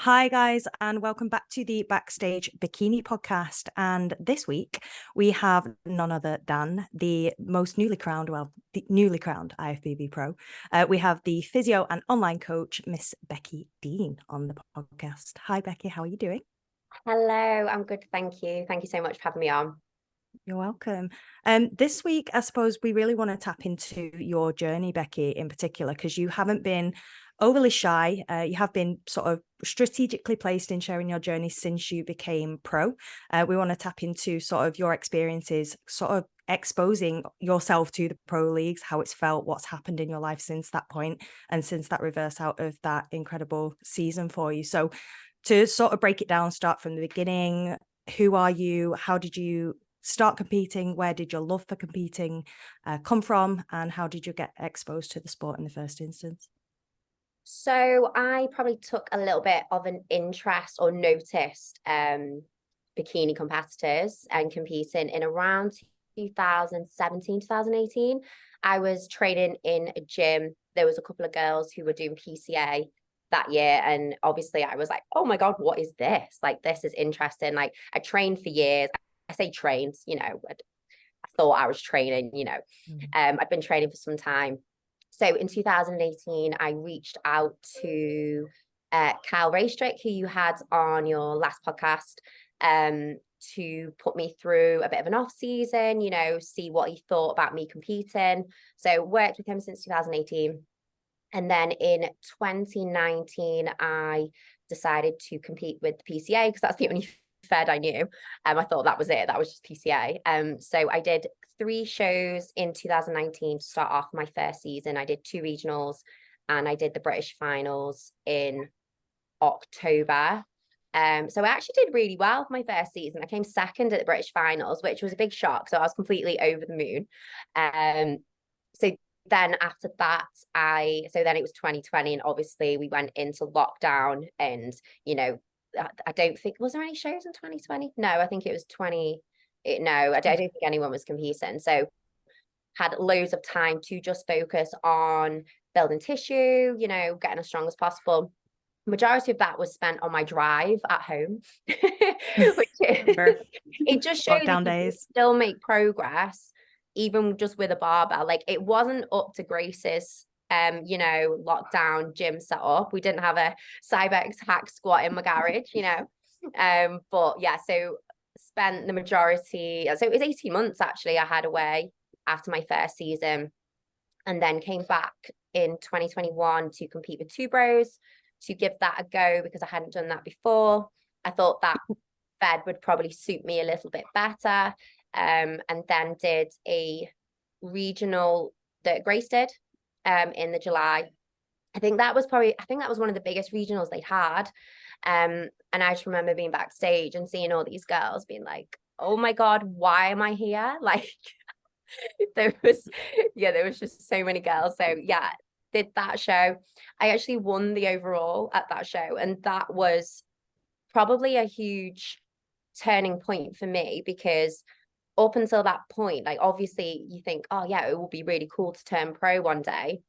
Hi, guys, and welcome back to the Backstage Bikini podcast. And this week we have none other than the newly crowned IFBB Pro. We have the physio and online coach, Miss Becky Dean, on the podcast. Hi, Becky, how are you doing? Hello, I'm good, thank you. Thank you so much for having me on. You're welcome. This week, I suppose we really want to tap into your journey, Becky, in particular, because you haven't been overly shy. You have been sort of strategically placed in sharing your journey since you became pro. We want to tap into sort of your experiences, sort of exposing yourself to the pro leagues, how it's felt, what's happened in your life since that point, and since that reverse out of that incredible season for you. So to sort of break it down, start from the beginning, who are you? How did you start competing? Where did your love for competing come from? And how did you get exposed to the sport in the first instance? So I probably took a little bit of an interest or noticed bikini competitors and competing in around 2017, 2018. I was training in a gym. There was a couple of girls who were doing PCA that year. And obviously I was like, oh my God, what is this? Like, this is interesting. Like, I trained for years. I say trained, I thought I was training, I'd been training for some time. So in 2018, I reached out to Kyle Raystrick, who you had on your last podcast, to put me through a bit of an off season, see what he thought about me competing. So worked with him since 2018. And then in 2019, I decided to compete with the PCA because that's the only Fed I knew. I thought that was it. That was just PCA. So I did 3 shows in 2019 to start off my first season. I did 2 regionals and I did the British finals in October. So I actually did really well for my first season. I came second at the British finals, which was a big shock. So I was completely over the moon. So then after that, so then it was 2020, and obviously we went into lockdown, and I don't think, was there any shows in 2020? No, I think it was I don't think anyone was competing. So had loads of time to just focus on building tissue, getting as strong as possible. Majority of that was spent on my drive at home, which it just shows that Lockdown you can days. still make progress, even just with a barbell. Like, it wasn't up to Grace's lockdown gym setup. We didn't have a Cybex hack squat in my garage, but yeah, so spent the majority, so it was 18 months actually I had away after my first season, and then came back in 2021 to compete with Two Bros, to give that a go because I hadn't done that before. I thought that Fed would probably suit me a little bit better. And then did a regional that Grace did in the July. I think that was one of the biggest regionals they'd had. And I just remember being backstage and seeing all these girls being like, oh my God, why am I here? Like, there was just so many girls. So yeah, did that show. I actually won the overall at that show, and that was probably a huge turning point for me, because up until that point, like, obviously you think, oh yeah, it will be really cool to turn pro one day,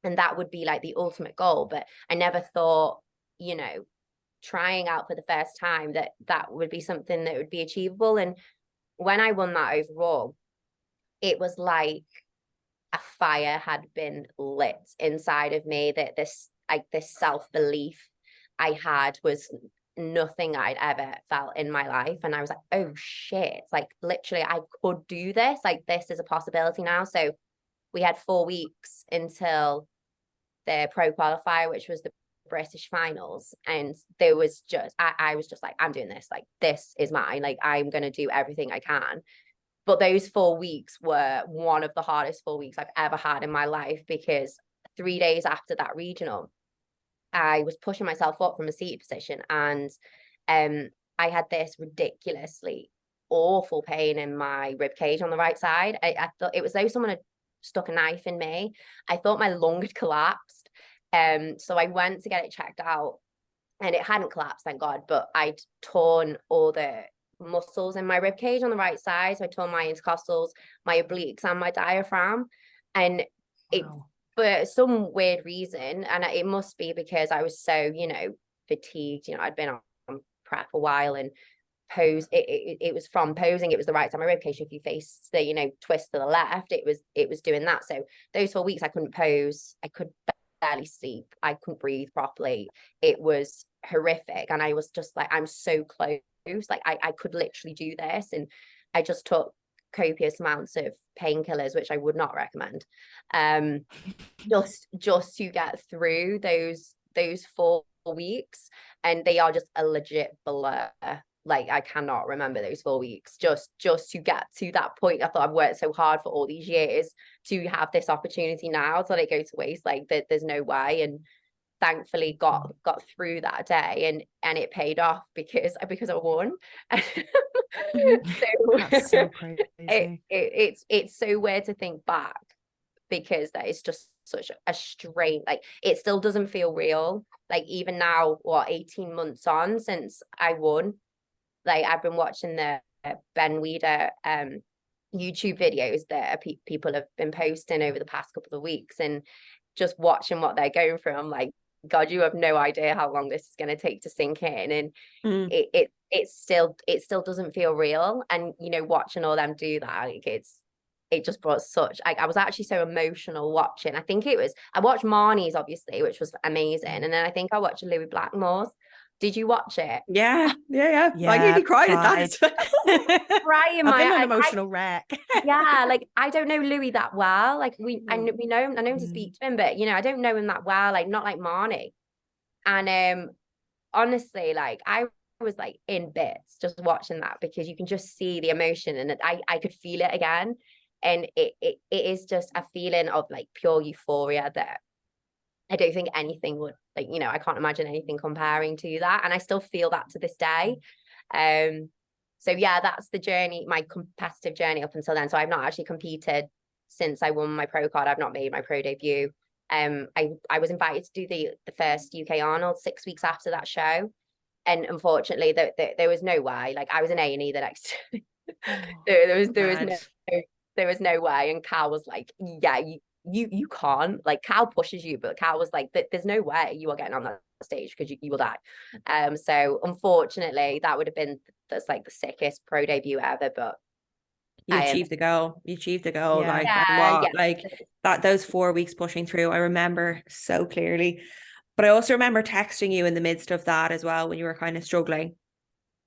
and that would be like the ultimate goal. But I never thought, trying out for the first time, that would be something that would be achievable. And when I won that overall, it was like a fire had been lit inside of me, that this self-belief I had was nothing I'd ever felt in my life. And I was like, oh shit, like, literally I could do this. Like, this is a possibility now. So we had 4 weeks until the pro qualifier, which was the British finals. And there was just, I was just like, I'm doing this. Like, this is mine. Like, I'm going to do everything I can. But those 4 weeks were one of the hardest 4 weeks I've ever had in my life, because 3 days after that regional, I was pushing myself up from a seated position, and I had this ridiculously awful pain in my rib cage on the right side. I thought it was though someone had stuck a knife in me. I thought my lung had collapsed. So I went to get it checked out, and it hadn't collapsed, thank God, but I'd torn all the muscles in my rib cage on the right side. So I tore my intercostals, my obliques, and my diaphragm. And it, Wow. for some weird reason, and it must be because I was so, fatigued. I'd been on prep a while, and it was from posing, it was the right side of my rib cage. If you face the twist to the left, it was doing that. So those 4 weeks I couldn't pose, I could barely sleep, I couldn't breathe properly. It was horrific, and I was just like, I'm so close, like I could literally do this. And I just took copious amounts of painkillers, which I would not recommend, just to get through those 4 weeks. And they are just a legit blur. Like, I cannot remember those 4 weeks, just to get to that point. I thought, I've worked so hard for all these years to have this opportunity now to let it go to waste. Like, there's no way. And thankfully got through that day, and it paid off because I won. That's so crazy. It's so weird to think back, because that is just such a strain. Like, it still doesn't feel real. Like, even now, 18 months on since I won, like, I've been watching the Ben Weider YouTube videos that people have been posting over the past couple of weeks, and just watching what they're going through. I'm like, God, you have no idea how long this is going to take to sink in. And it still doesn't feel real. And watching all them do that, like, it just brought such, like, I was actually so emotional watching. I watched Marnie's, obviously, which was amazing, and then I think I watched Louis Blackmore's. Did you watch it? Yeah. I nearly cried at that as well. Crying, I've been an emotional wreck. Yeah, like, I don't know Louis that well. Like, I know him to speak to him, but I don't know him that well. Like, not like Marnie. And honestly, like, I was like in bits just watching that, because you can just see the emotion, and I could feel it again. And it is just a feeling of like pure euphoria that I don't think anything would, like, I can't imagine anything comparing to that. And I still feel that to this day. So yeah, that's the journey, my competitive journey up until then. So I've not actually competed since I won my pro card. I've not made my pro debut. I was invited to do the first UK Arnold 6 weeks after that show. And unfortunately, there was no way. Like, I was in A&E the next day. There was no way. And Cal was like, yeah, you can't. Like, Cal pushes you, but Cal was like, there's no way you are getting on that stage, because you will die. So unfortunately, that's like the sickest pro debut ever. But you achieved the goal. Yeah. Like that, those 4 weeks pushing through, I remember so clearly. But I also remember texting you in the midst of that as well, when you were kind of struggling.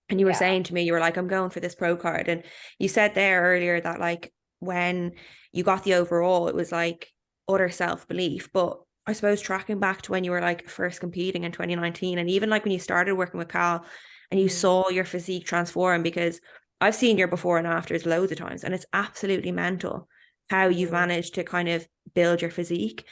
And you were saying to me, you were like, I'm going for this pro card. And you said there earlier that, like, when you got the overall, it was like utter self-belief. But I suppose tracking back to when you were like first competing in 2019, and even like when you started working with Cal and you saw your physique transform, because I've seen your before and afters loads of times, and it's absolutely mental how you've managed to kind of build your physique.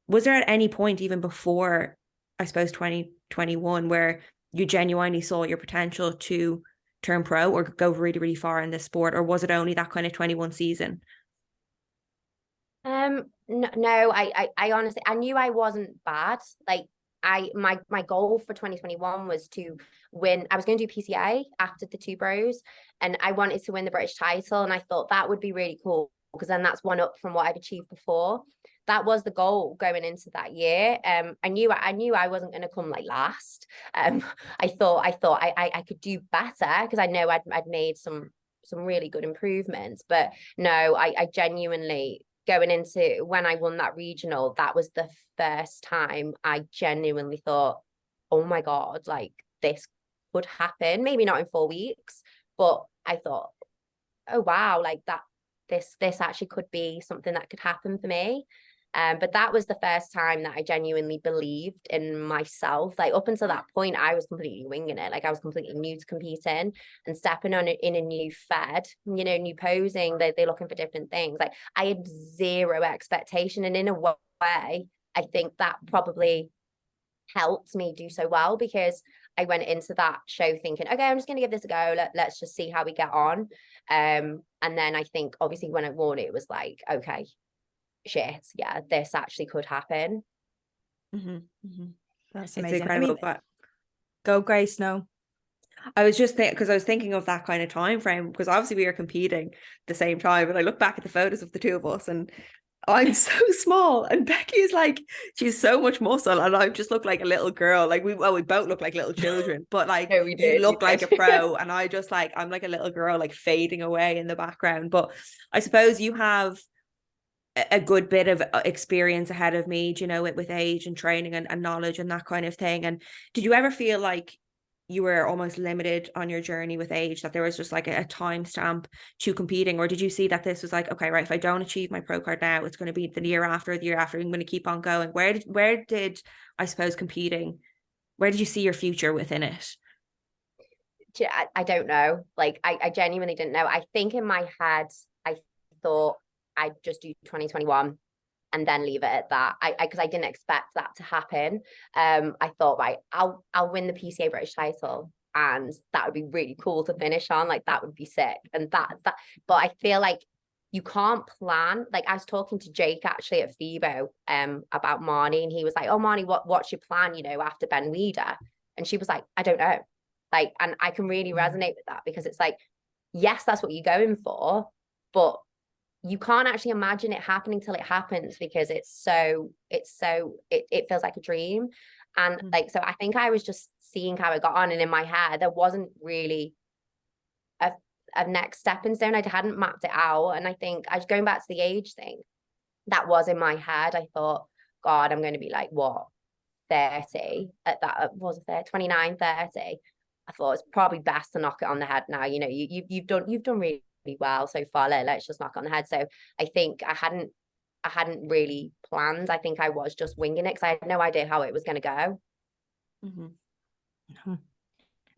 Was there at any point, even before, I suppose, 2021, where you genuinely saw your potential to turn pro or go really, really far in this sport? Or was it only that kind of 21 season? No, I honestly, I knew I wasn't bad. Like, my goal for 2021 was to win. I was going to do PCA after the 2 bros, and I wanted to win the British title. And I thought that would be really cool, because then that's one up from what I've achieved before. That was the goal going into that year. I knew I wasn't going to come like last. I thought I could do better, because I know I'd made some really good improvements. But no, I genuinely, going into when I won that regional, that was the first time I genuinely thought, oh my God, like, this could happen. Maybe not in 4 weeks, but I thought, oh wow, like, that this actually could be something that could happen for me. But that was the first time that I genuinely believed in myself. Like, up until that point, I was completely winging it. Like, I was completely new to competing and stepping on it in a new fed, new posing. They're looking for different things. Like, I had zero expectation. And in a way, I think that probably helped me do so well, because I went into that show thinking, okay, I'm just going to give this a go. Let's just see how we get on. And then I think, obviously, when I won, it was like, okay, shit, yeah, this actually could happen. That's It's amazing. incredible. But go, Grace. No, I was just because I was thinking of that kind of time frame, because obviously we were competing at the same time, and I look back at the photos of the two of us, and I'm so small, and Becky is like, she's so much muscle, and I just look like a little girl. Like we both look like little children, but like No, we you did. We look like a did. pro, and I just like, I'm like a little girl, like fading away in the background. But I suppose you have a good bit of experience ahead of me, you know, with age and training and knowledge and that kind of thing. And did you ever feel like you were almost limited on your journey with age, that there was just like a time stamp to competing? Or did you see that this was like, okay, right, if I don't achieve my pro card now, it's going to be the year after, I'm going to keep on going? Where did I suppose competing, where did you see your future within it? I don't know. Like, I genuinely didn't know. I think in my head, I thought I'd just do 2021 and then leave it at that. Because I didn't expect that to happen. I thought, right, I'll win the PCA British title, and that would be really cool to finish on. Like, that would be sick. And that, but I feel like you can't plan. Like, I was talking to Jake actually at FIBO about Marnie, and he was like, "Oh, Marnie, what's your plan? You know, after Ben Weider?" And she was like, "I don't know." Like, and I can really resonate with that, because it's like, yes, that's what you're going for, but you can't actually imagine it happening till it happens, because it feels like a dream. And like, so I think I was just seeing how it got on, and in my head there wasn't really a next stepping stone. I hadn't mapped it out. And I think I was going back to the age thing that was in my head. I thought, God, I'm going to be like, what, 30 at that, was it there, 29, 30. I thought it's probably best to knock it on the head now. You know, you've done really, really well so far. Let's just knock it on the head. So I think I hadn't really planned. I think I was just winging it, because I had no idea how it was going to go. Mm-hmm.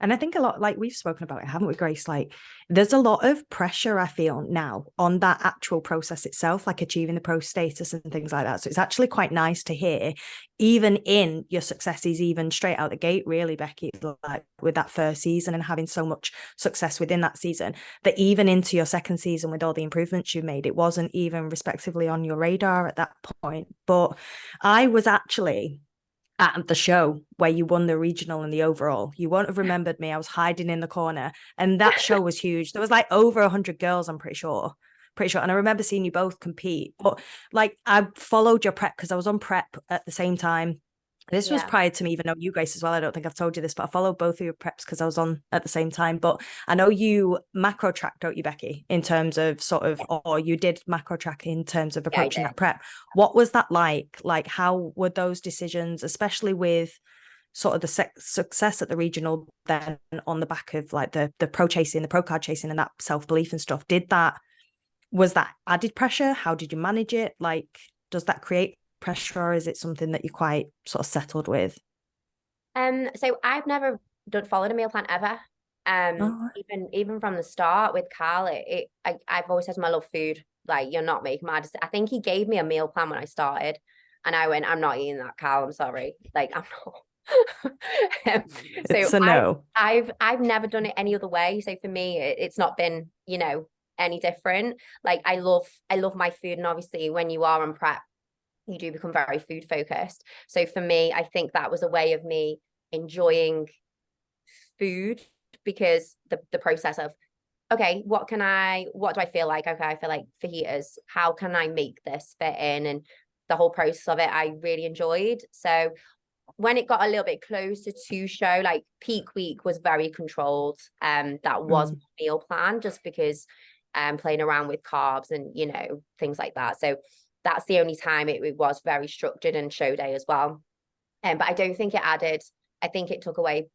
And I think a lot, like we've spoken about it, haven't we, Grace? Like, there's a lot of pressure, I feel, now on that actual process itself, like achieving the pro status and things like that. So it's actually quite nice to hear, even in your successes, even straight out the gate, really, Becky, like with that first season and having so much success within that season, that even into your second season with all the improvements you made, it wasn't even respectively on your radar at that point. But I was actually at the show where you won the regional and the overall. You won't have remembered me. I was hiding in the corner, and that show was huge. There was like over 100 girls, I'm pretty sure. And I remember seeing you both compete. But like, I followed your prep because I was on prep at the same time. This was prior to me even know you, Grace, as well. I don't think I've told you this, but I followed both of your preps because I was on at the same time. But I know you macro track, don't you, Becky, in terms of sort of, or you did macro track in terms of approaching that prep. What was that like? Like, how were those decisions, especially with sort of the success at the regional, then on the back of like the pro chasing, the pro card chasing, and that self-belief and stuff? Was that added pressure? How did you manage it? Like, does that create pressure, or is it something that you're quite sort of settled with? So I've never followed a meal plan ever. Even from the start with Carl, I've always said to him, I love food. Like, you're not making my decision. I think he gave me a meal plan when I started, and I went, I'm not eating that, Carl. I'm sorry. Like, I'm not. It's a no. I've never done it any other way. So for me, it's not been, you know, any different. Like, I love my food, and obviously when you are on prep, you do become very food focused. So for me, I think that was a way of me enjoying food, because the process of, okay, what do I feel like? Okay, I feel like fajitas. How can I make this fit in? And the whole process of it, I really enjoyed. So when it got a little bit closer to show, like peak week was very controlled. That was my meal plan, just because playing around with carbs and, you know, things like that. So that's the only time it was very structured, and show day as well. But I don't think it added, I think it took away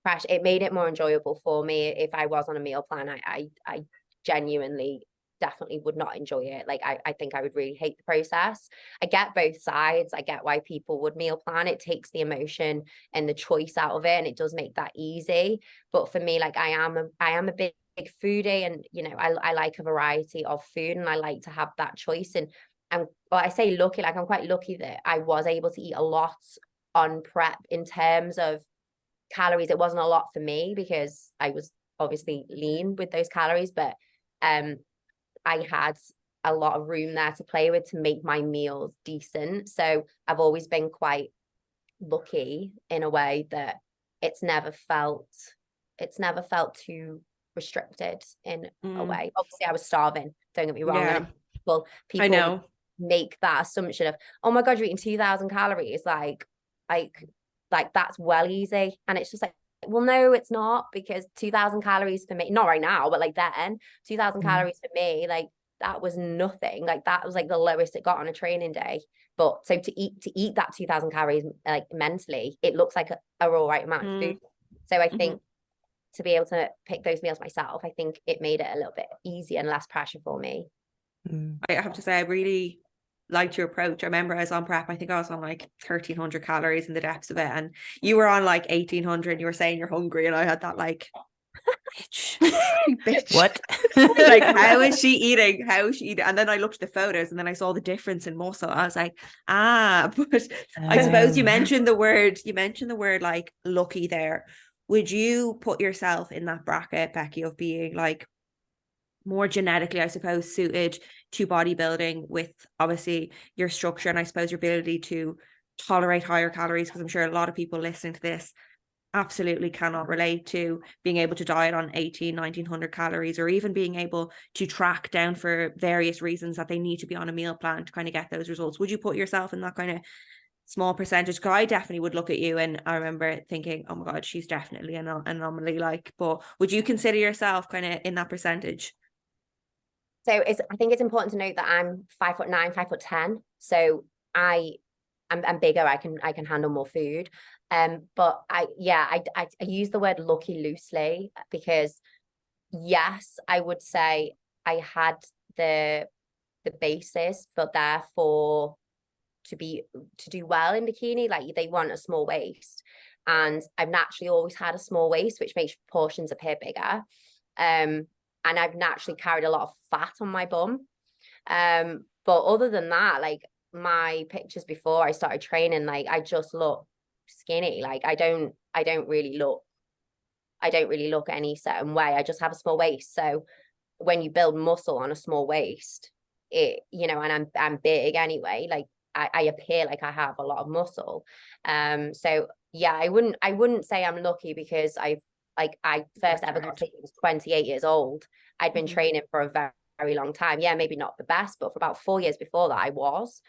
pressure. It made it more enjoyable for me. If I was on a meal plan, I genuinely definitely would not enjoy it. Like, I think I would really hate the process. I get both sides. I get why people would meal plan. It takes the emotion and the choice out of it, and it does make that easy. But for me, like, I am a big foodie, and, you know, I like a variety of food, and I like to have that choice. And I say lucky, like, I'm quite lucky that I was able to eat a lot on prep in terms of calories. It wasn't a lot for me because I was obviously lean with those calories, but I had a lot of room there to play with to make my meals decent. So I've always been quite lucky in a way that it's never felt too restricted in a way. Obviously I was starving, don't get me wrong. Yeah. People I know. make that assumption of, oh my God, you're eating 2,000 calories. Like that's well easy. And it's just like, well, no, it's not, because 2,000 calories for me, not right now, but like then 2,000 calories for me, like that was nothing. Like that was like the lowest it got on a training day. But so to eat that 2,000 calories, like mentally, it looks like a all right amount of food. So I think to be able to pick those meals myself, I think it made it a little bit easier and less pressure for me. I have to say, I really liked your approach. I remember I was on prep, I think I was on like 1,300 calories in the depths of it, and you were on like 1,800, and you were saying you're hungry, and I had that like, bitch, what? Like, how is she eating? And then I looked at the photos, and then I saw the difference in muscle. I was like, but I suppose you mentioned the word like lucky there. Would you put yourself in that bracket, Becky, of being like more genetically, I suppose, suited to bodybuilding, with obviously your structure and I suppose your ability to tolerate higher calories? Because I'm sure a lot of people listening to this absolutely cannot relate to being able to diet on 1,900 calories, or even being able to track down for various reasons that they need to be on a meal plan to kind of get those results. Would you put yourself in that kind of small percentage? Because I definitely would look at you and I remember thinking, oh my God, she's definitely an anomaly. Like, but would you consider yourself kind of in that percentage? So I think it's important to note that I'm 5'9", 5'10". So I'm bigger. I can handle more food. But I use the word lucky loosely, because yes, I would say I had the basis, but therefore to do well in bikini, like they want a small waist, and I've naturally always had a small waist, which makes proportions appear bigger. And I've naturally carried a lot of fat on my bum. But other than that, like my pictures before I started training, like I just look skinny. Like I don't really look any certain way. I just have a small waist. So when you build muscle on a small waist, it, and I'm big anyway, like I appear like I have a lot of muscle. So yeah, I wouldn't say I'm lucky, because I first ever got taken was 28 years old. I'd been training for a very, very long time. Yeah, maybe not the best, but for about 4 years before that, I was.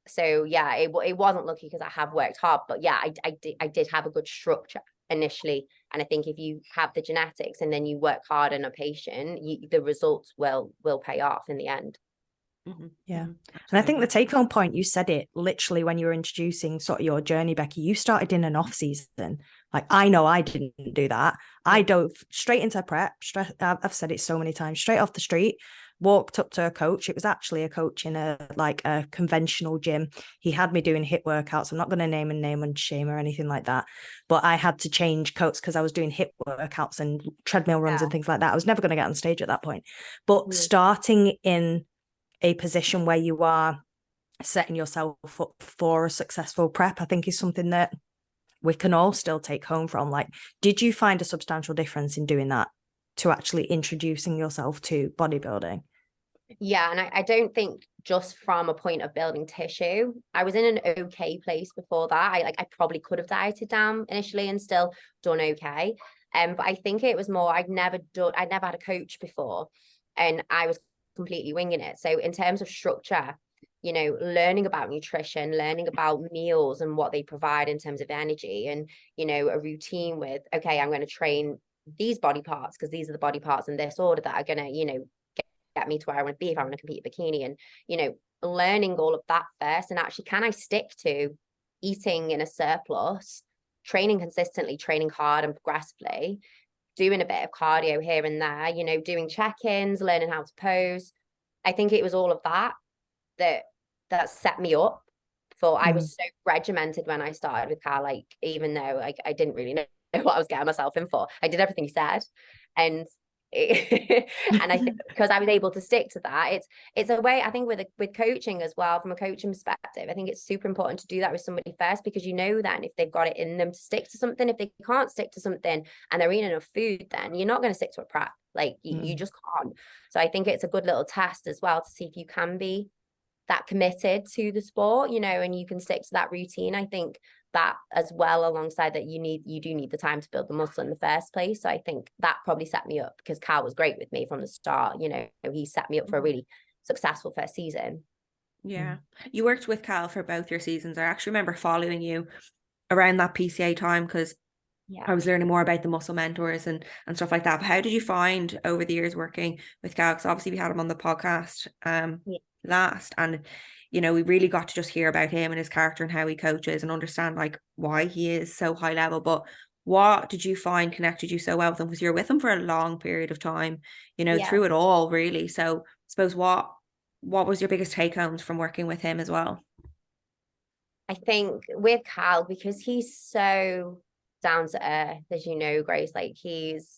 So yeah, it wasn't lucky, because I have worked hard. But yeah, I did have a good structure initially, and I think if you have the genetics and then you work hard and are patient, the results will pay off in the end. Yeah. And I think the take home point, you said it literally when you were introducing sort of your journey, Becky. You started in an off season. Like, I know I didn't do that. I dove straight into prep. I've said it so many times, straight off the street, walked up to a coach. It was actually a coach in a conventional gym. He had me doing HIIT workouts. I'm not going to name and shame or anything like that, but I had to change coats because I was doing HIIT workouts and treadmill runs and things like that. I was never going to get on stage at that point. But starting in a position where you are setting yourself up for a successful prep, I think is something that we can all still take home from. Like, did you find a substantial difference in doing that to actually introducing yourself to bodybuilding? Yeah, and I don't think just from a point of building tissue. I was in an okay place before that. I probably could have dieted down initially and still done okay. But I think it was more, I'd never had a coach before, and I was completely winging it. So in terms of structure, learning about nutrition, learning about meals and what they provide in terms of energy, and a routine with, okay, I'm going to train these body parts because these are the body parts in this order that are going to get me to where I want to be if I want to compete bikini. And learning all of that first, and actually, can I stick to eating in a surplus, training consistently, training hard and progressively, doing a bit of cardio here and there, doing check-ins, learning how to pose. I think it was all of that set me up for, I was so regimented when I started with Carl, like, even though I didn't really know what I was getting myself in for. I did everything he said. And and I think because I was able to stick to that, it's a way, I think, with coaching as well, from a coaching perspective, I think it's super important to do that with somebody first, because then if they've got it in them to stick to something, if they can't stick to something and they're eating enough food, then you're not going to stick to a prep. Like you just can't. So I think it's a good little test as well to see if you can be that committed to the sport, and you can stick to that routine. I think that as well, alongside that, you do need the time to build the muscle in the first place. So I think that probably set me up, because Carl was great with me from the start. He set me up for a really successful first season. Yeah. You worked with Cal for both your seasons. I actually remember following you around that PCA time because I was learning more about the muscle mentors and stuff like that. But how did you find over the years working with Cal? Because obviously we had him on the podcast last, and you know, we really got to just hear about him and his character and how he coaches and understand like why he is so high level. But what did you find connected you so well with him? Because you were with him for a long period of time, you know, through it all, really. So I suppose what was your biggest take homes from working with him as well? I think with Cal, because he's so down to earth, as you know, Grace, like he's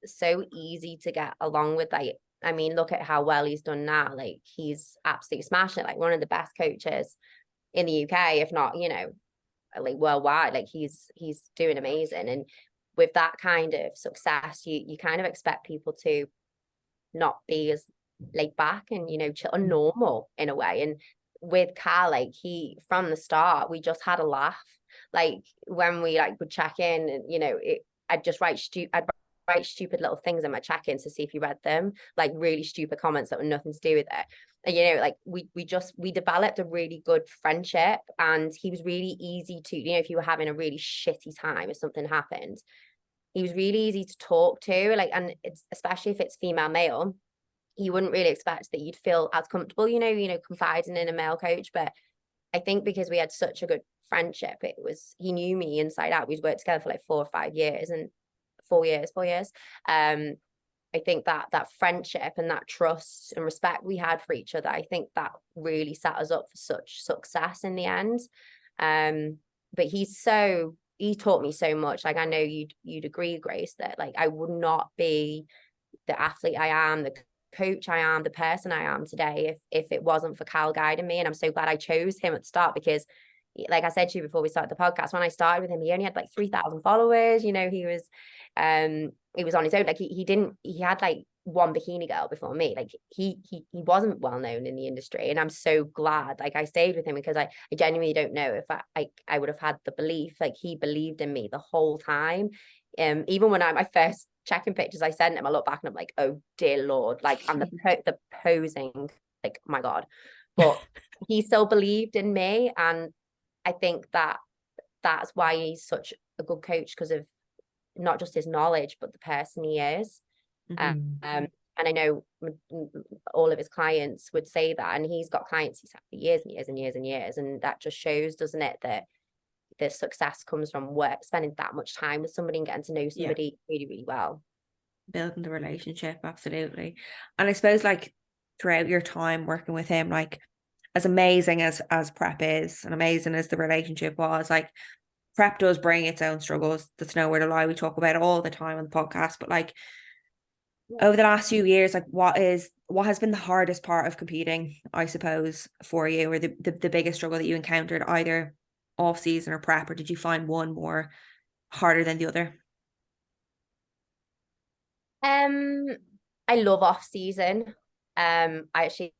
so easy to get along with. Like, I mean, look at how well he's done now. Like he's absolutely smashing it, like one of the best coaches in the UK, if not, you know, like worldwide. Like he's doing amazing. And with that kind of success, you kind of expect people to not be as laid back and, you know, chill and normal in a way. And with Cal, like he from the start, we just had a laugh. Like when we like would check in, and you know, I'd write stupid little things in my check-ins to see if you read them, like really stupid comments that were nothing to do with it. And you know, like we developed a really good friendship, and he was really easy to, you know, if you were having a really shitty time if something happened, he was really easy to talk to. Like, and it's especially if it's female male, you wouldn't really expect that you'd feel as comfortable, you know, confiding in a male coach. But I think because we had such a good friendship, he knew me inside out. We'd worked together for like 4 or 5 years, and 4 years. I think that friendship and that trust and respect we had for each other, I think that really set us up for such success in the end. But he taught me so much. Like I know you'd agree, Grace, that like I would not be the athlete I am, the coach I am, the person I am today if it wasn't for Cal guiding me. And I'm so glad I chose him at the start, because like I said to you before we started the podcast, when I started with him, he only had like 3,000 followers. You know, he was on his own. Like he had like one bikini girl before me. Like he wasn't well known in the industry. And I'm so glad like I stayed with him, because I genuinely don't know if I would have had the belief. Like he believed in me the whole time. Even when my first checking pictures I sent him, I look back and I'm like, oh dear Lord, like, and the posing, like, my God. But he still believed in me, and I think that's why he's such a good coach, because of not just his knowledge but the person he is. And I know all of his clients would say that, and he's got clients he's had for years and years and years and years, and that just shows, doesn't it, that the success comes from work, spending that much time with somebody and getting to know somebody really, really well. Building the relationship, absolutely. And I suppose like throughout your time working with him, like as amazing as prep is and amazing as the relationship was, like prep does bring its own struggles. That's nowhere to lie. We talk about it all the time on the podcast, but like over the last few years, like what has been the hardest part of competing, I suppose, for you, or the biggest struggle that you encountered either off season or prep, or did you find one more harder than the other? I love off season. I actually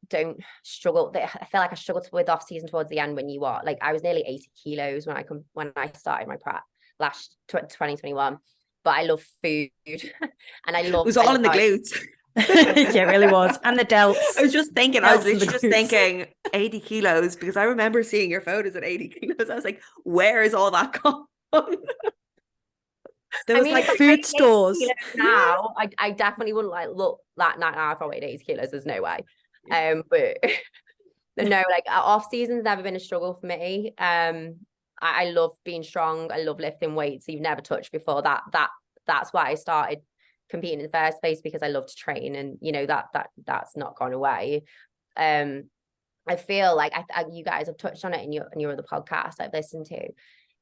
don't struggle. I feel like I struggled with off season towards the end, when you are like, I was nearly 80 kilos when I started my prep last 2021. But I love food and it was all in the glutes. Yeah, it really was. And the delts. I was just thinking, I was literally just thinking 80 kilos, because I remember seeing your photos at 80 kilos. I was like, where is all that gone? There was like food stores. Now, I definitely wouldn't like look that night now if I weighed 80 kilos. There's no way. But no, like off season's never been a struggle for me. I love being strong. I love lifting weights you've never touched before. That's why I started competing in the first place, because I love to train, and you know that's not gone away. I feel like you guys have touched on it in your other podcasts I've listened to.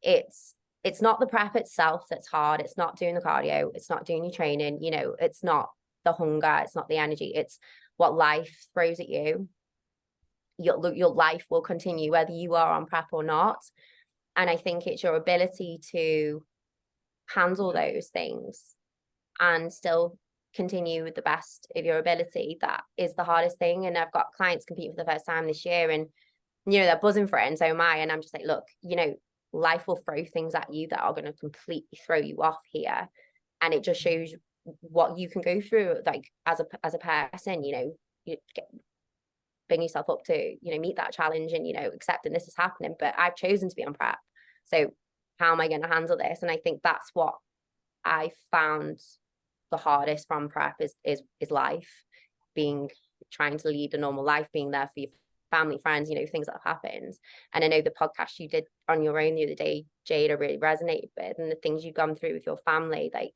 It's not the prep itself that's hard. It's not doing the cardio. It's not doing your training. You know, it's not the hunger. It's not the energy. It's what life throws at you. Your life will continue whether you are on prep or not. And I think it's your ability to handle those things and still continue with the best of your ability. That is the hardest thing. And I've got clients competing for the first time this year, and you know, they're buzzing for it, and so am I. And I'm just like, look, you know, life will throw things at you that are going to completely throw you off here, and it just shows what you can go through, like as a person. You know, bring yourself up to, meet that challenge and, accepting this is happening, but I've chosen to be on prep. So how am I going to handle this? And I think that's what I found the hardest from prep is life, trying to lead a normal life, being there for your family, friends, things that have happened. And I know the podcast you did on your own the other day, Jada, really resonated with, and the things you've gone through with your family. Like,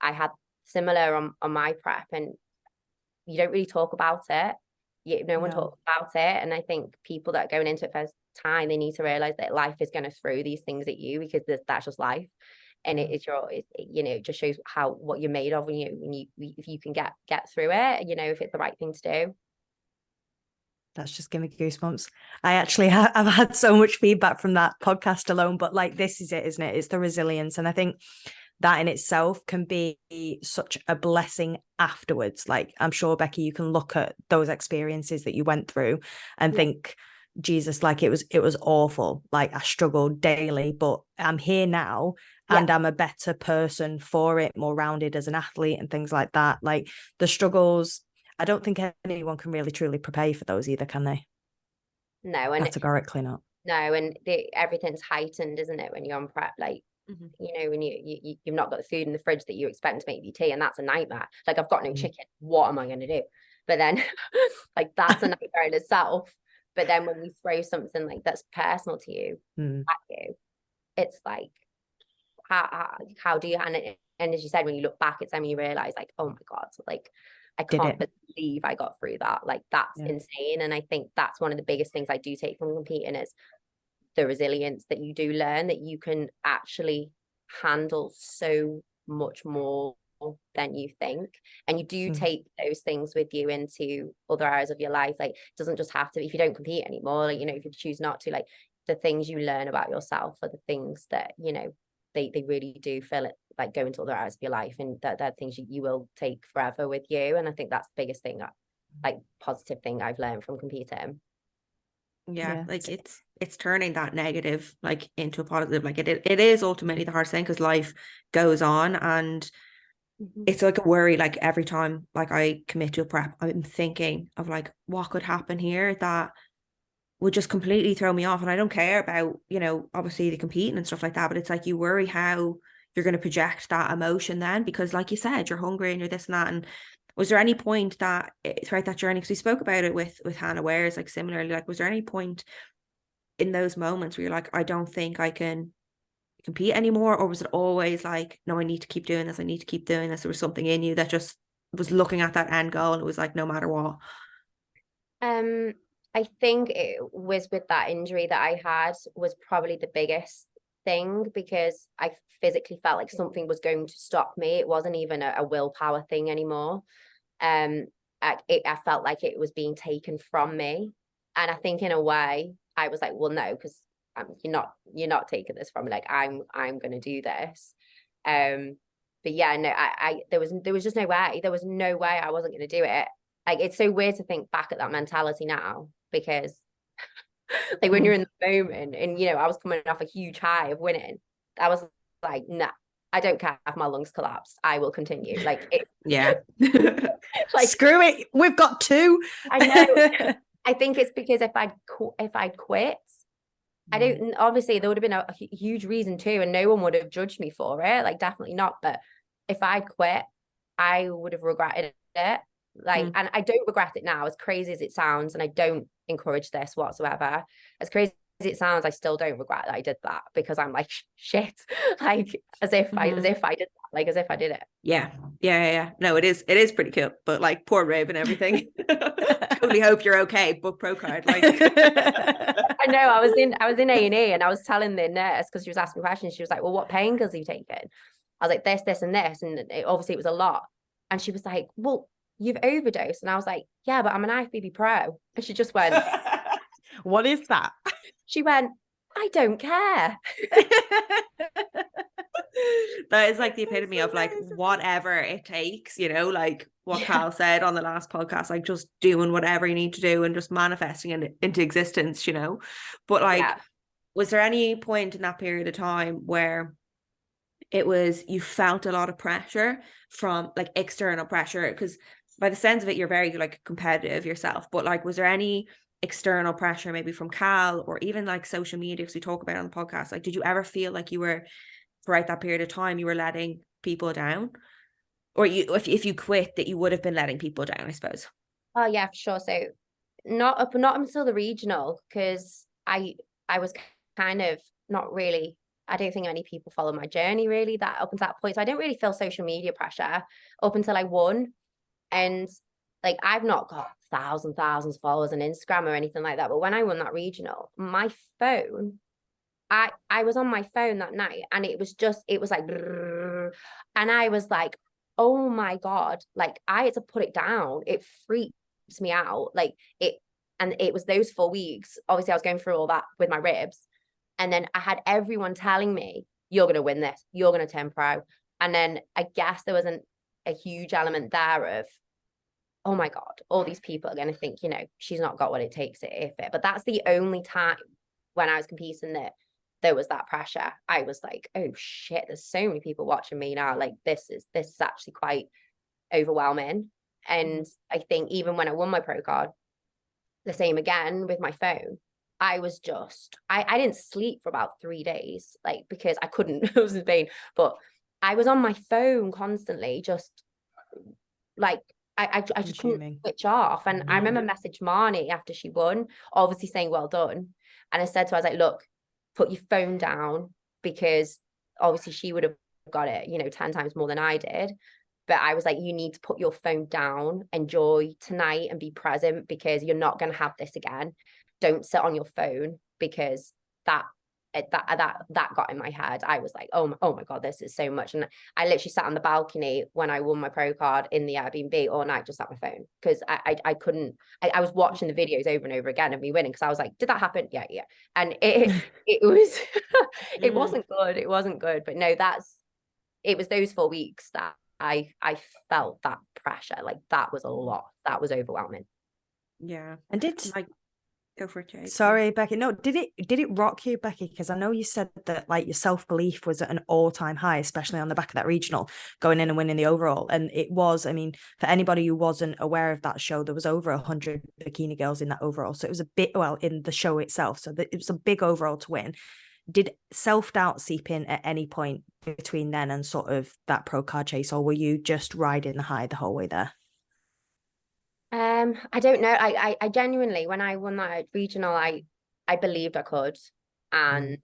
I had similar on my prep, and you don't really talk about it. No one talks about it. And I think people that are going into it first time, they need to realize that life is going to throw these things at you, because that's just life. And it just shows what you're made of when if you can get through it, if it's the right thing to do. That's just giving me goosebumps. I've had so much feedback from that podcast alone, but like, this is it, isn't it? It's the resilience. And I think that in itself can be such a blessing afterwards. Like, I'm sure, Becky, you can look at those experiences that you went through and think, Jesus, like, it was awful. Like, I struggled daily, but I'm here now and I'm a better person for it, more rounded as an athlete and things like that. Like, the struggles, I don't think anyone can really truly prepare you for those either, can they? No, and categorically not. No, and everything's heightened, isn't it, when you're on prep? Like, when you've not got the food in the fridge that you expect to make your tea, and that's a nightmare. Like, I've got no chicken. What am I going to do? But then, like, that's a nightmare in itself. But then when you throw something like that's personal to you at you, it's like, how do you? And as you said, when you look back, it's when you realize, like, oh my God, like, I can't believe I got through that. Like, that's insane. And I think that's one of the biggest things I do take from competing is the resilience that you do learn, that you can actually handle so much more than you think. And you do take those things with you into other areas of your life. Like, it doesn't just have to, if you don't compete anymore, like, if you choose not to, like, the things you learn about yourself are the things that, they really do feel it, like, go into other areas of your life, and they're things you will take forever with you. And I think that's the biggest thing, like, positive thing I've learned from competing. Like, it's turning that negative, like, into a positive. Like, it is ultimately the hardest thing, because life goes on, and it's like a worry. Like, every time, like, I commit to a prep, I'm thinking of, like, what could happen here that would just completely throw me off. And I don't care about, obviously the competing and stuff like that, but it's like, you worry how you're going to project that emotion then, because, like you said, you're hungry and you're this and that. And was there any point that throughout that journey, because we spoke about it with Hannah Wares, like, similarly, like, was there any point in those moments where you're like, I don't think I can compete anymore? Or was it always like, no, I need to keep doing this, I need to keep doing this? There was something in you that just was looking at that end goal, and it was like, no matter what? I think it was with that injury that I had was probably the biggest thing, because I physically felt like something was going to stop me. It wasn't even a willpower thing anymore. I felt like it was being taken from me. And I think in a way I was like, well, no, because you're not taking this from me. Like, I'm going to do this. But yeah, no, there was just no way. There was no way I wasn't going to do it. Like, it's so weird to think back at that mentality now, because like, when you're in the moment, and I was coming off a huge high of winning, I was like, nah, I don't care if my lungs collapse, I will continue. Like, like, screw it, we've got two. I know. I think it's because if I'd quit, I don't, obviously there would have been a huge reason too, and no one would have judged me for it, like, definitely not. But if I'd quit, I would have regretted it. Like, and I don't regret it now, as crazy as it sounds, and I don't encourage this whatsoever. As crazy as it sounds, I still don't regret that I did that, because I'm like, shit, like, as if I did that, like, as if I did it. Yeah. No, it is pretty cool, but, like, poor Rabe and everything. Totally hope you're okay, but pro card, like. I know, I was in A&E, and I was telling the nurse, because she was asking questions, she was like, well, what painkillers have you taken? I was like, this and this, and obviously it was a lot. And she was like, well, you've overdosed. And I was like, yeah, but I'm an IFBB pro. And she just went, what is that? She went, I don't care. That is like the epitome of, like, whatever it takes, like what Cal said on the last podcast, like, just doing whatever you need to do and just manifesting it into existence, but, like, was there any point in that period of time where it was, you felt a lot of pressure from, like, external pressure? Because by the sense of it, you're very like competitive yourself, but like, was there any external pressure maybe from Cal or even like social media, because we talk about it on the podcast, like did you ever feel like you were, throughout that period of time, you were letting people down, or if you quit, that you would have been letting people down, I suppose? Oh yeah, for sure. So not until the regional, because I was kind of not really, I don't think any people follow my journey really that up until that point. So I didn't really feel social media pressure up until I won. And like I've not got thousands of followers on Instagram or anything like that. But when I won that regional, my phone, I was on my phone that night and it was like, and I was like, oh my God, like I had to put it down. It freaked me out. Like and it was those 4 weeks. Obviously, I was going through all that with my ribs. And then I had everyone telling me, you're going to win this, you're going to turn pro. And then I guess there wasn't a huge element there of, oh my God, all these people are going to think, she's not got what it takes if it. But that's the only time when I was competing that there was that pressure. I was like, oh shit, there's so many people watching me now. Like this is actually quite overwhelming. And I think even when I won my pro card, the same again with my phone. I was just, I didn't sleep for about 3 days, like, because I couldn't, it was in pain, but I was on my phone constantly, just like, I just couldn't switch off. And I remember message Marnie after she won, obviously saying, well done. And I said to her, I was like, look, put your phone down, because obviously she would have got it, 10 times more than I did. But I was like, you need to put your phone down, enjoy tonight and be present, because you're not going to have this again. Don't sit on your phone, because that got in my head. I was like, oh my God, this is so much. And I literally sat on the balcony when I won my pro card in the Airbnb all night, just at my phone, because I couldn't, I was watching the videos over and over again of me winning, because I was like, did that happen? Yeah. And it was, it wasn't good. But no, it was those 4 weeks that I felt that pressure. Like that was a lot. That was overwhelming. Yeah. And like, go for it, Jade. Sorry, Becky. No, did it rock you, Becky? Because I know you said that like your self-belief was at an all-time high, especially on the back of that regional, going in and winning the overall. And it was, I mean, for anybody who wasn't aware of that show, there was over 100 bikini girls in that overall. So it was a bit, well, in the show itself. So it was a big overall to win. Did self-doubt seep in at any point between then and sort of that pro card chase, or were you just riding the high the whole way there? I don't know. I genuinely, when I won that regional, I believed I could, and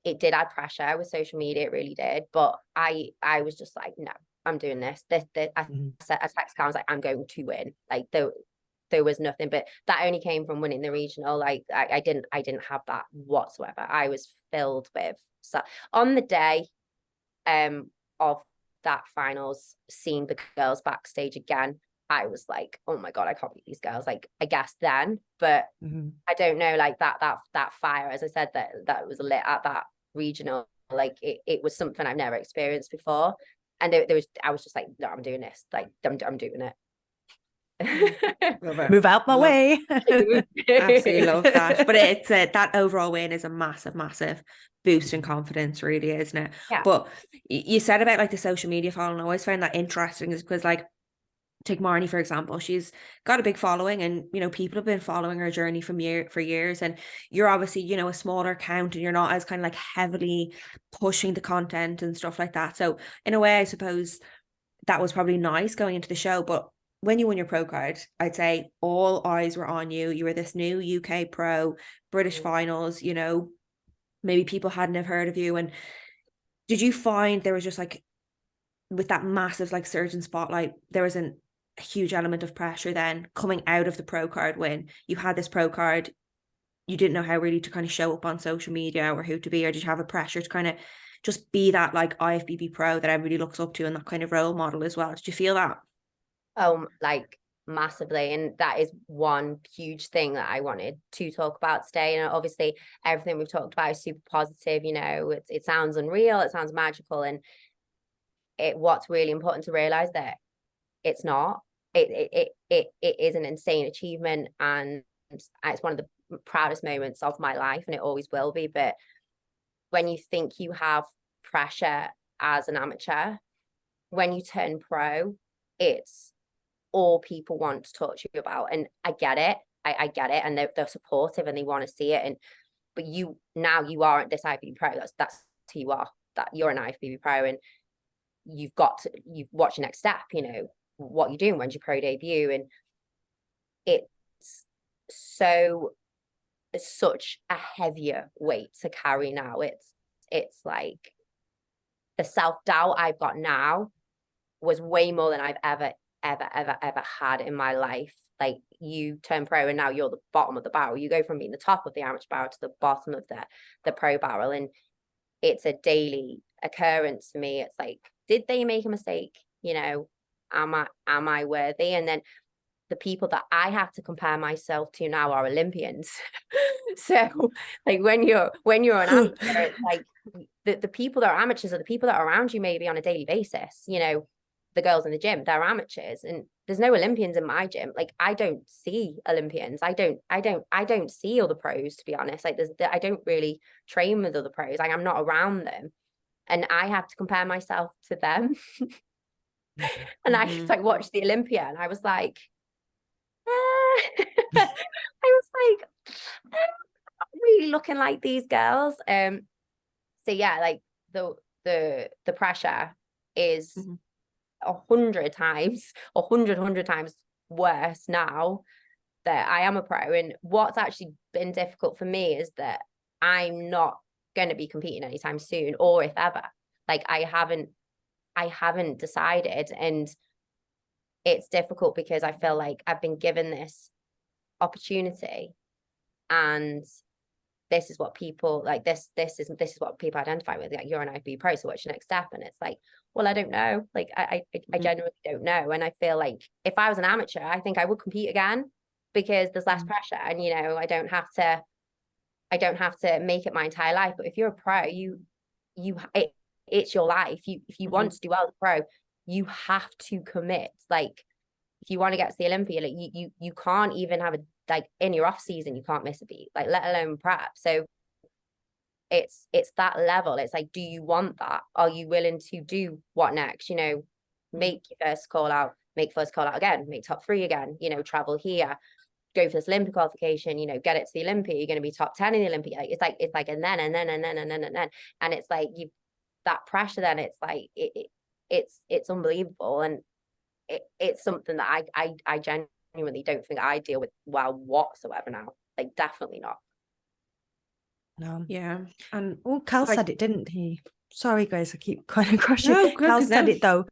it did add pressure with social media. It really did. But I was just like, no, I'm doing this. I text Karen, I was like, I'm going to win. Like there was nothing, but that only came from winning the regional. Like I didn't have that whatsoever. I was filled with, so on the day of that finals, seeing the girls backstage again, I was like, oh my God, I can't beat these girls. Like, I guess then, but I don't know, like that fire, as I said, that was lit at that regional, like it was something I've never experienced before. And I was just like, no, I'm doing this. Like, I'm doing it. Move out my way. Absolutely love that. But it's that overall win is a massive boost in confidence, really, isn't it? Yeah. But you said about like the social media following, I always found that interesting, is because like, take Marnie, for example, she's got a big following, and people have been following her journey for years, and you're obviously a smaller account, and you're not as kind of like heavily pushing the content and stuff like that. So in a way, I suppose that was probably nice going into the show. But when you won your pro card, I'd say all eyes were on you. You were this new UK pro, British finals, maybe people hadn't have heard of you. And did you find there was just like, with that massive like surge in spotlight, there was a huge element of pressure then coming out of the pro card win? You had this pro card, you didn't know how really to kind of show up on social media or who to be, or did you have a pressure to kind of just be that like IFBB pro that everybody looks up to and that kind of role model as well? Did you feel that? Like massively. And that is one huge thing that I wanted to talk about today. And obviously everything we've talked about is super positive. It sounds unreal, it sounds magical, and what's really important to realize that it's not. It is an insane achievement, and it's one of the proudest moments of my life, and it always will be. But when you think you have pressure as an amateur, when you turn pro, it's all people want to talk to you about. And I get it. I get it. And they're supportive and they want to see it. But you aren't this IFBB pro. That's who you are. That you're an IFBB pro, and you've watched your next step, what you're doing, when's your pro debut. And it's such a heavier weight to carry now. It's like the self-doubt I've got now was way more than I've ever had in my life. Like, you turn pro and now you're the bottom of the barrel. You go from being the top of the amateur barrel to the bottom of the pro barrel. And it's a daily occurrence for me. It's like, did they make a mistake? Am I worthy? And then the people that I have to compare myself to now are Olympians. So like when you're an amateur, it's like the people that are amateurs are the people that are around you maybe on a daily basis. The girls in the gym, they're amateurs, and there's no Olympians in my gym. Like, I don't see Olympians. I don't see other pros, to be honest. Like, I don't really train with other pros. Like, I'm not around them, and I have to compare myself to them. And I just like watched the Olympia, and I was like, I was like, I'm not really looking like these girls. So yeah, like the pressure is 100 times worse now that I am a pro. And what's actually been difficult for me is that I'm not going to be competing anytime soon, or if ever. Like, I haven't decided, and it's difficult because I feel like I've been given this opportunity, and this is what people like. This is what people identify with. Like, you're an IFBB pro, so what's your next step? And it's like, well, I don't know. Like, I genuinely don't know. And I feel like if I was an amateur, I think I would compete again, because there's less pressure, and I don't have to make it my entire life. But if you're a pro, it's your life. If you want to do well as a pro, you have to commit. Like, if you want to get to the Olympia, like you can't even have like in your off season, you can't miss a beat, like, let alone prep. So it's that level. It's like, do you want that? Are you willing to do what next? Make your first call out, again, make top 3 again, travel here, go for this Olympic qualification, get it to the Olympia. You're going to be top 10 in the Olympia. Like, it's like, and then, and it's like that pressure, then it's like, it's unbelievable. And it's something that I genuinely don't think I deal with well whatsoever now. Like, definitely not. No. Yeah. And Cal said it, didn't he? Sorry, guys, I keep kind of crushing. No, Cal said it though.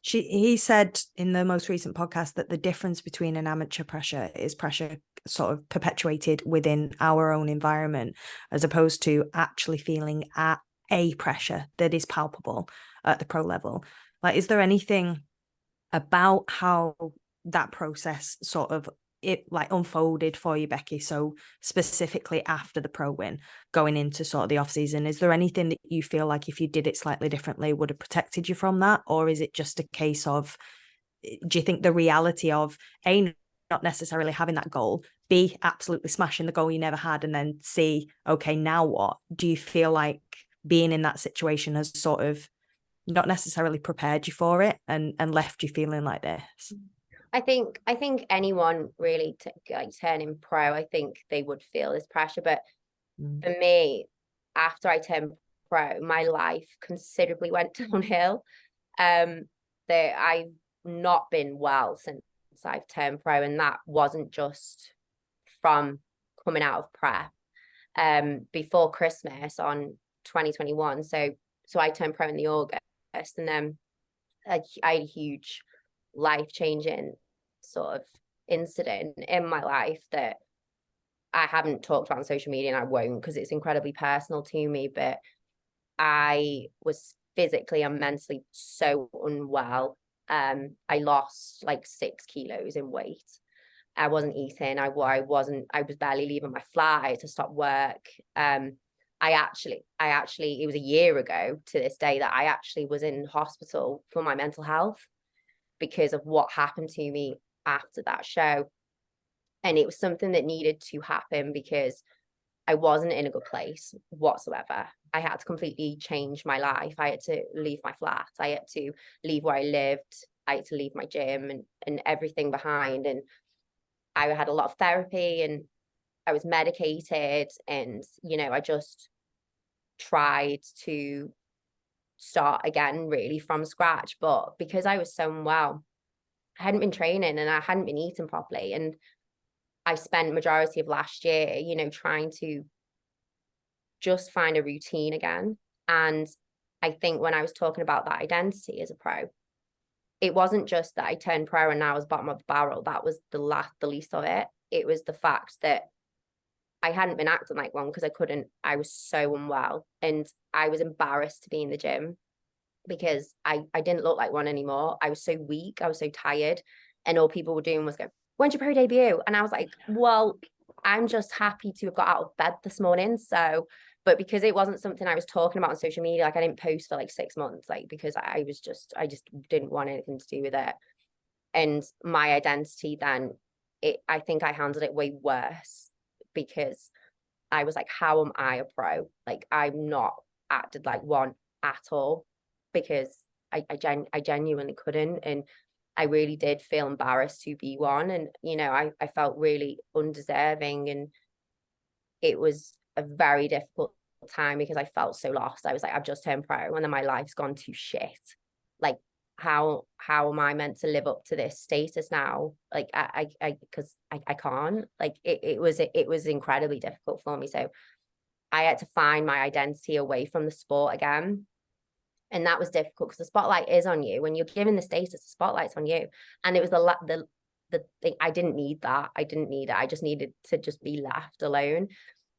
He said in the most recent podcast that the difference between an amateur pressure is pressure sort of perpetuated within our own environment, as opposed to actually feeling at a pressure that is palpable at the pro level. Like, is there anything about how that process sort of unfolded for you, Becky? So specifically after the pro win, going into sort of the off season, is there anything that you feel like if you did it slightly differently would have protected you from that? Or is it just a case of, do you think the reality of A, not necessarily having that goal, B, absolutely smashing the goal you never had, and then C, okay, now what? Do you feel like being in that situation has sort of not necessarily prepared you for it and left you feeling like this? I think anyone really turning pro, I think they would feel this pressure. But for me, after I turned pro, my life considerably went downhill. That I've not been well since I've turned pro, and that wasn't just from coming out of prep. Before Christmas on 2021, so I turned pro in the August, and then I had a huge life-changing sort of incident in my life that I haven't talked about on social media, and I won't, because it's incredibly personal to me. But I was physically and mentally so unwell. I lost like 6 kilos in weight. I wasn't eating. I was barely leaving my flat. I had to stop work. I actually, it was a year ago to this day that I actually was in hospital for my mental health because of what happened to me after that show. And it was something that needed to happen because I wasn't in a good place whatsoever. I had to completely change my life. I had to leave my flat. I had to leave where I lived. I had to leave my gym and everything behind. And I had a lot of therapy and I was medicated, and, you know, I just tried to start again really from scratch. But because I was so unwell, I hadn't been training and I hadn't been eating properly. And I spent majority of last year, you know, trying to just find a routine again. And I think when I was talking about that identity as a pro, it wasn't just that I turned pro and now I was bottom of the barrel. That was the least of it. It was the fact that I hadn't been acting like one because I was so unwell, and I was embarrassed to be in the gym because I didn't look like one anymore. I was so weak. I was so tired. And all people were doing was go, when's your pro debut? And I was like, well, I'm just happy to have got out of bed this morning. So, but because it wasn't something I was talking about on social media, like I didn't post for like 6 months, like because I just didn't want anything to do with it. And my identity then, I think I handled it way worse because I was like, how am I a pro? Like, I'm not acted like one at all, because I genuinely couldn't. And I really did feel embarrassed to be one. And, you know, I felt really undeserving. And it was a very difficult time because I felt so lost. I was like, I've just turned pro and then my life's gone to shit. Like, how am I meant to live up to this status now? Like, because I can't. Like, it was incredibly difficult for me. So I had to find my identity away from the sport again. And that was difficult because the spotlight is on you. When you're given the status, the spotlight's on you. And it was the thing. I didn't need that. I didn't need it. I just needed to just be left alone.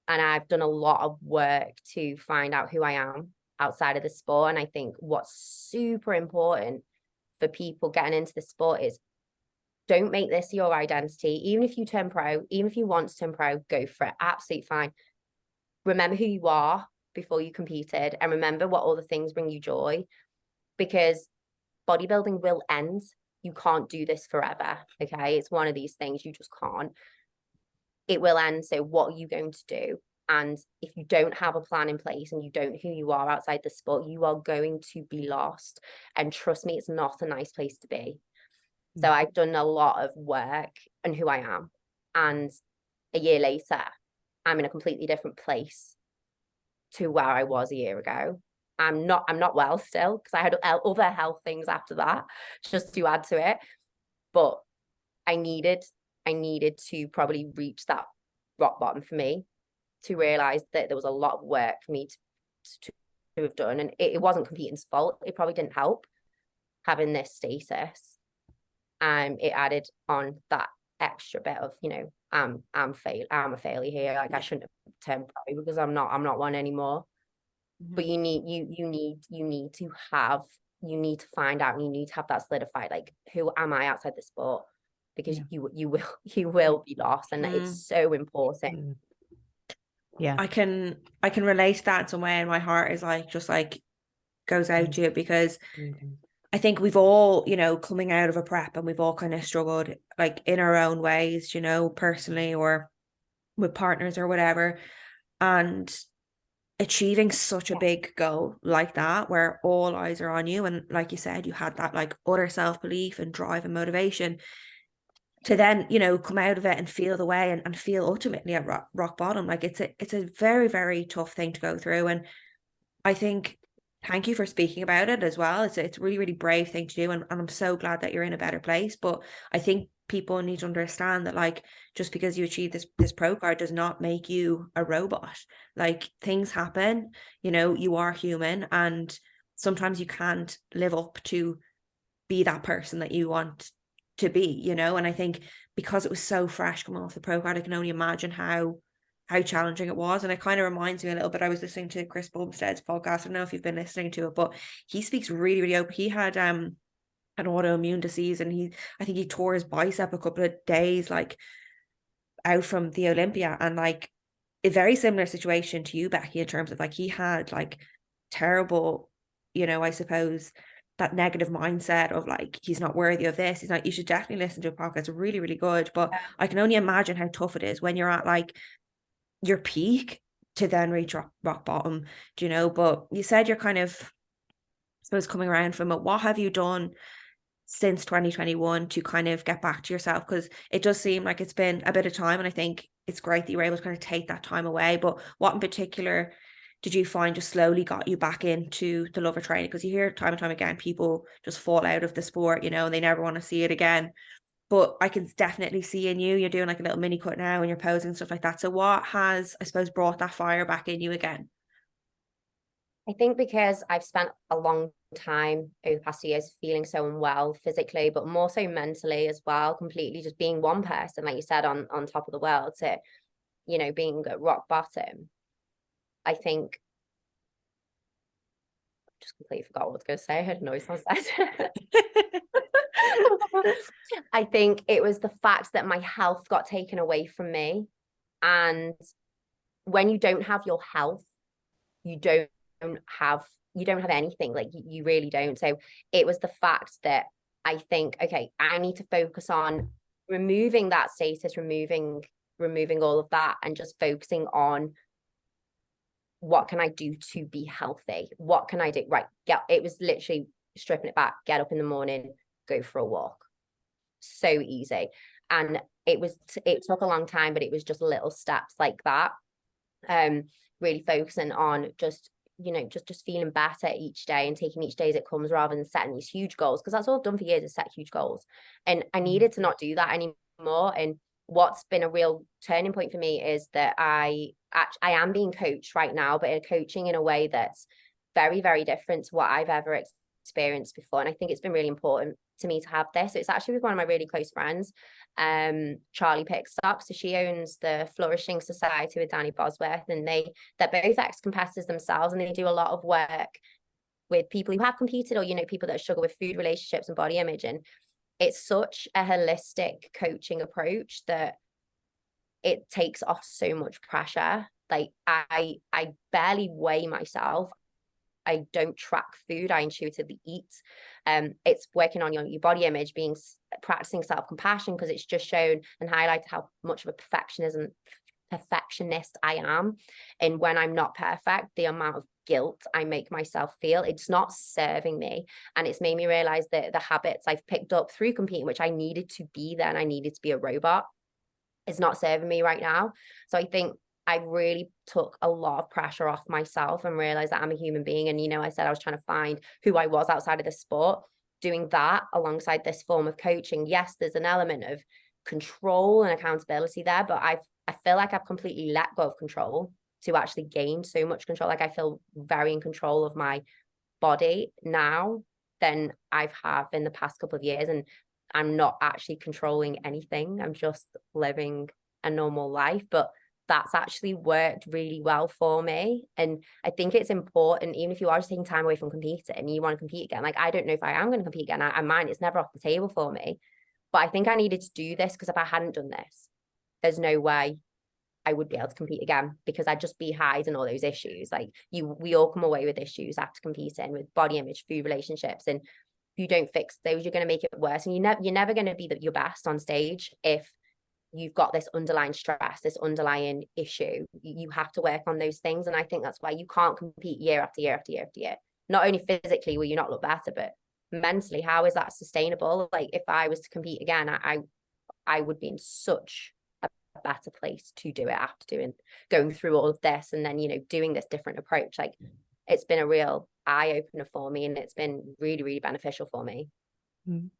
And I've done a lot of work to find out who I am outside of the sport. And I think what's super important for people getting into the sport is, don't make this your identity. Even if you turn pro, even if you want to turn pro, go for it. Absolutely fine. Remember who you are before you competed, and remember what other things bring you joy, because bodybuilding will end. You can't do this forever. Okay. It's one of these things, you just can't. It will end. So what are you going to do? And if you don't have a plan in place and you don't know who you are outside the sport, you are going to be lost. And trust me, it's not a nice place to be. So I've done a lot of work on who I am. And a year later, I'm in a completely different place to where I was a year ago. I'm not well still, because I had other health things after that, just to add to it. But I needed to probably reach that rock bottom for me to realize that there was a lot of work for me to have done. And it wasn't competing's fault. It probably didn't help having this status. It added on that extra bit of, you know, I'm a failure here. Like, I shouldn't have turned pro because I'm not one anymore. Mm-hmm. But you need to find out, and you need to have that solidified, like, who am I outside the sport? Because you will be lost, and it's so important. Yeah, I can relate to that in some way, and my heart is like, just like goes out to you, because I think we've all, you know, coming out of a prep, and we've all kind of struggled, like, in our own ways, you know, personally or with partners or whatever. And achieving such a big goal like that, where all eyes are on you, and like you said, you had that like utter self-belief and drive and motivation to then, you know, come out of it and feel the way, and feel ultimately at rock bottom. Like, it's a very, very tough thing to go through. And I think, thank you for speaking about it as well. It's a really, really brave thing to do. And I'm so glad that you're in a better place. But I think people need to understand that, like, just because you achieve this pro card does not make you a robot. Like, things happen, you know, you are human, and sometimes you can't live up to be that person that you want to be, you know. And I think because it was so fresh coming off the pro card, I can only imagine how challenging it was. And it kind of reminds me a little bit, I was listening to Chris Bumstead's podcast. I don't know if you've been listening to it, but he speaks really, really open. He had an autoimmune disease, and I think he tore his bicep a couple of days, like, out from the Olympia. And like, a very similar situation to you, Becky, in terms of, like, he had like terrible, you know, I suppose, that negative mindset of like, he's not worthy of this, he's not. You should definitely listen to a podcast. It's really, really good. But I can only imagine how tough it is when you're at like your peak to then reach rock bottom, do you know? But you said you're kind of, I suppose, coming around from it. What have you done since 2021 to kind of get back to yourself? Because it does seem like it's been a bit of time, and I think it's great that you were able to kind of take that time away. But what in particular did you find just slowly got you back into the love of training? Because you hear time and time again, people just fall out of the sport, you know, and they never want to see it again. But I can definitely see in you, you're doing like a little mini cut now and you're posing and stuff like that. So what has, I suppose, brought that fire back in you again? I think because I've spent a long time over the past 2 years feeling so unwell physically, but more so mentally as well, completely just being one person, like you said, on top of the world, to, you know, being at rock bottom. I think just completely forgot what I was going to say. I had no sense. I think it was the fact that my health got taken away from me. And when you don't have your health, you don't have anything. Like you really don't. So it was the fact that I think, okay, I need to focus on removing that status, removing all of that, and just focusing on what can I do to be healthy? What can I do? Right. It was literally stripping it back, get up in the morning, go for a walk. So easy. And it took a long time, but it was just little steps like that. Really focusing on just, you know, just feeling better each day and taking each day as it comes, rather than setting these huge goals. Because that's all I've done for years, is set huge goals. And I needed to not do that anymore. And what's been a real turning point for me is that I am being coached right now, but coaching in a way that's very, very different to what I've ever experienced before. And I think it's been really important to me to have this. So it's actually with one of my really close friends, Charlie Pickstock. So she owns the Flourishing Society with Danny Bosworth, and they're both ex-competitors themselves, and they do a lot of work with people who have competed, or, you know, people that struggle with food, relationships and body image. And it's such a holistic coaching approach that it takes off so much pressure. Like I barely weigh myself. I don't track food. I intuitively eat. It's working on your body image, practicing self-compassion, because it's just shown and highlighted how much of a perfectionist I am. And when I'm not perfect, the amount of guilt I make myself feel, it's not serving me. And it's made me realize that the habits I've picked up through competing, which I needed to be then, I needed to be a robot, is not serving me right now. So I think I really took a lot of pressure off myself and realized that I'm a human being. And, you know, I said I was trying to find who I was outside of the sport. Doing that alongside this form of coaching, yes, there's an element of control and accountability there, but I feel like I've completely let go of control to actually gain so much control. Like I feel very in control of my body now than I've have in the past couple of years. And I'm not actually controlling anything. I'm just living a normal life. But that's actually worked really well for me. And I think it's important, even if you are just taking time away from competing and you want to compete again, like I don't know if I am going to compete again. I mind it's never off the table for me. But I think I needed to do this, because if I hadn't done this, there's no way I would be able to compete again, because I'd just be hiding all those issues. Like we all come away with issues after competing, with body image, food, relationships. And if you don't fix those, you're going to make it worse. And you're never going to be your best on stage if you've got this underlying stress, this underlying issue. You have to work on those things. And I think that's why you can't compete year after year after year after year. Not only physically will you not look better, but mentally, how is that sustainable? Like if I was to compete again, I would be in such a better place to do it after going through all of this, and then, you know, doing this different approach. Like it's been a real eye-opener for me, and it's been really, really beneficial for me. Mm.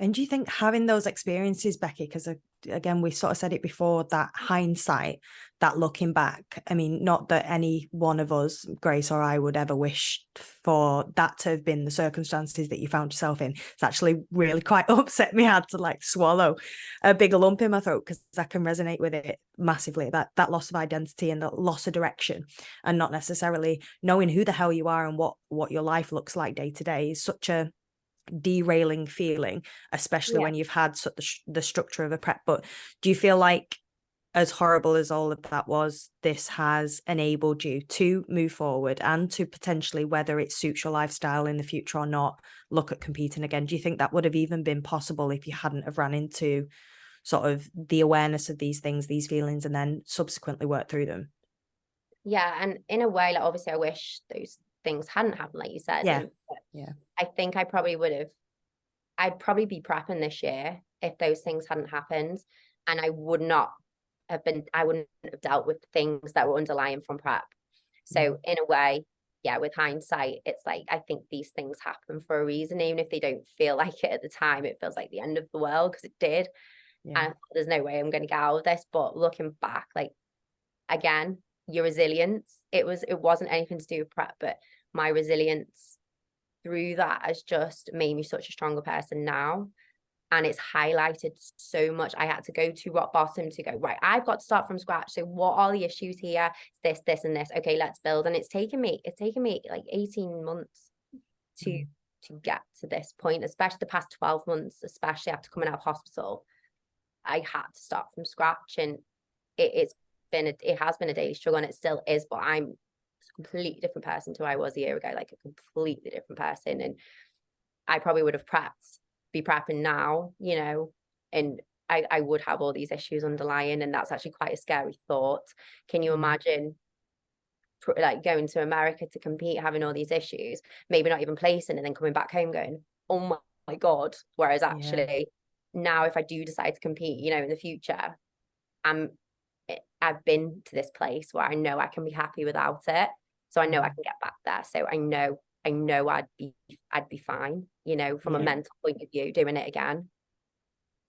And do you think having those experiences, Becky, because again, we sort of said it before, that hindsight, that looking back, I mean, not that any one of us, Grace or I, would ever wish for that to have been the circumstances that you found yourself in. It's actually really quite upset me. I had to like swallow a bigger lump in my throat, because I can resonate with it massively, that loss of identity and the loss of direction, and not necessarily knowing who the hell you are and what your life looks like day to day is such a derailing feeling, especially when you've had the structure of a prep. But do you feel like, as horrible as all of that was, this has enabled you to move forward and to potentially, whether it suits your lifestyle in the future or not, look at competing again? Do you think that would have even been possible if you hadn't have ran into sort of the awareness of these things, these feelings, and then subsequently worked through them? Yeah, and in a way, like obviously I wish those things hadn't happened, like you said. Yeah. I think I probably would have I'd probably be prepping this year if those things hadn't happened. And I wouldn't have dealt with things that were underlying from prep. So in a way, yeah, with hindsight, it's like, I think these things happen for a reason. Even if they don't feel like it at the time, it feels like the end of the world, because it did. Yeah. And I thought, there's no way I'm going to get out of this. But looking back, like, again, your resilience, it wasn't anything to do with prep, but my resilience through that has just made me such a stronger person now. And it's highlighted so much. I had to go to rock bottom to go, right, I've got to start from scratch. So what are the issues here? It's this, and this. Okay, let's build. And it's taken me like 18 months to get to this point, especially the past 12 months, especially after coming out of hospital. I had to start from scratch, and it has been a daily struggle, and it still is, but I'm a completely different person to who I was a year ago, like a completely different person. And I probably would have be prepping now, you know, and I would have all these issues underlying, and that's actually quite a scary thought. Can you imagine like going to America to compete, having all these issues, maybe not even placing, and then coming back home going, oh my God. Whereas actually now, if I do decide to compete, you know, in the future, I've been to this place where I know I can be happy without it. So I know I can get back there. So I know I'd be fine, you know, from a mental point of view, doing it again.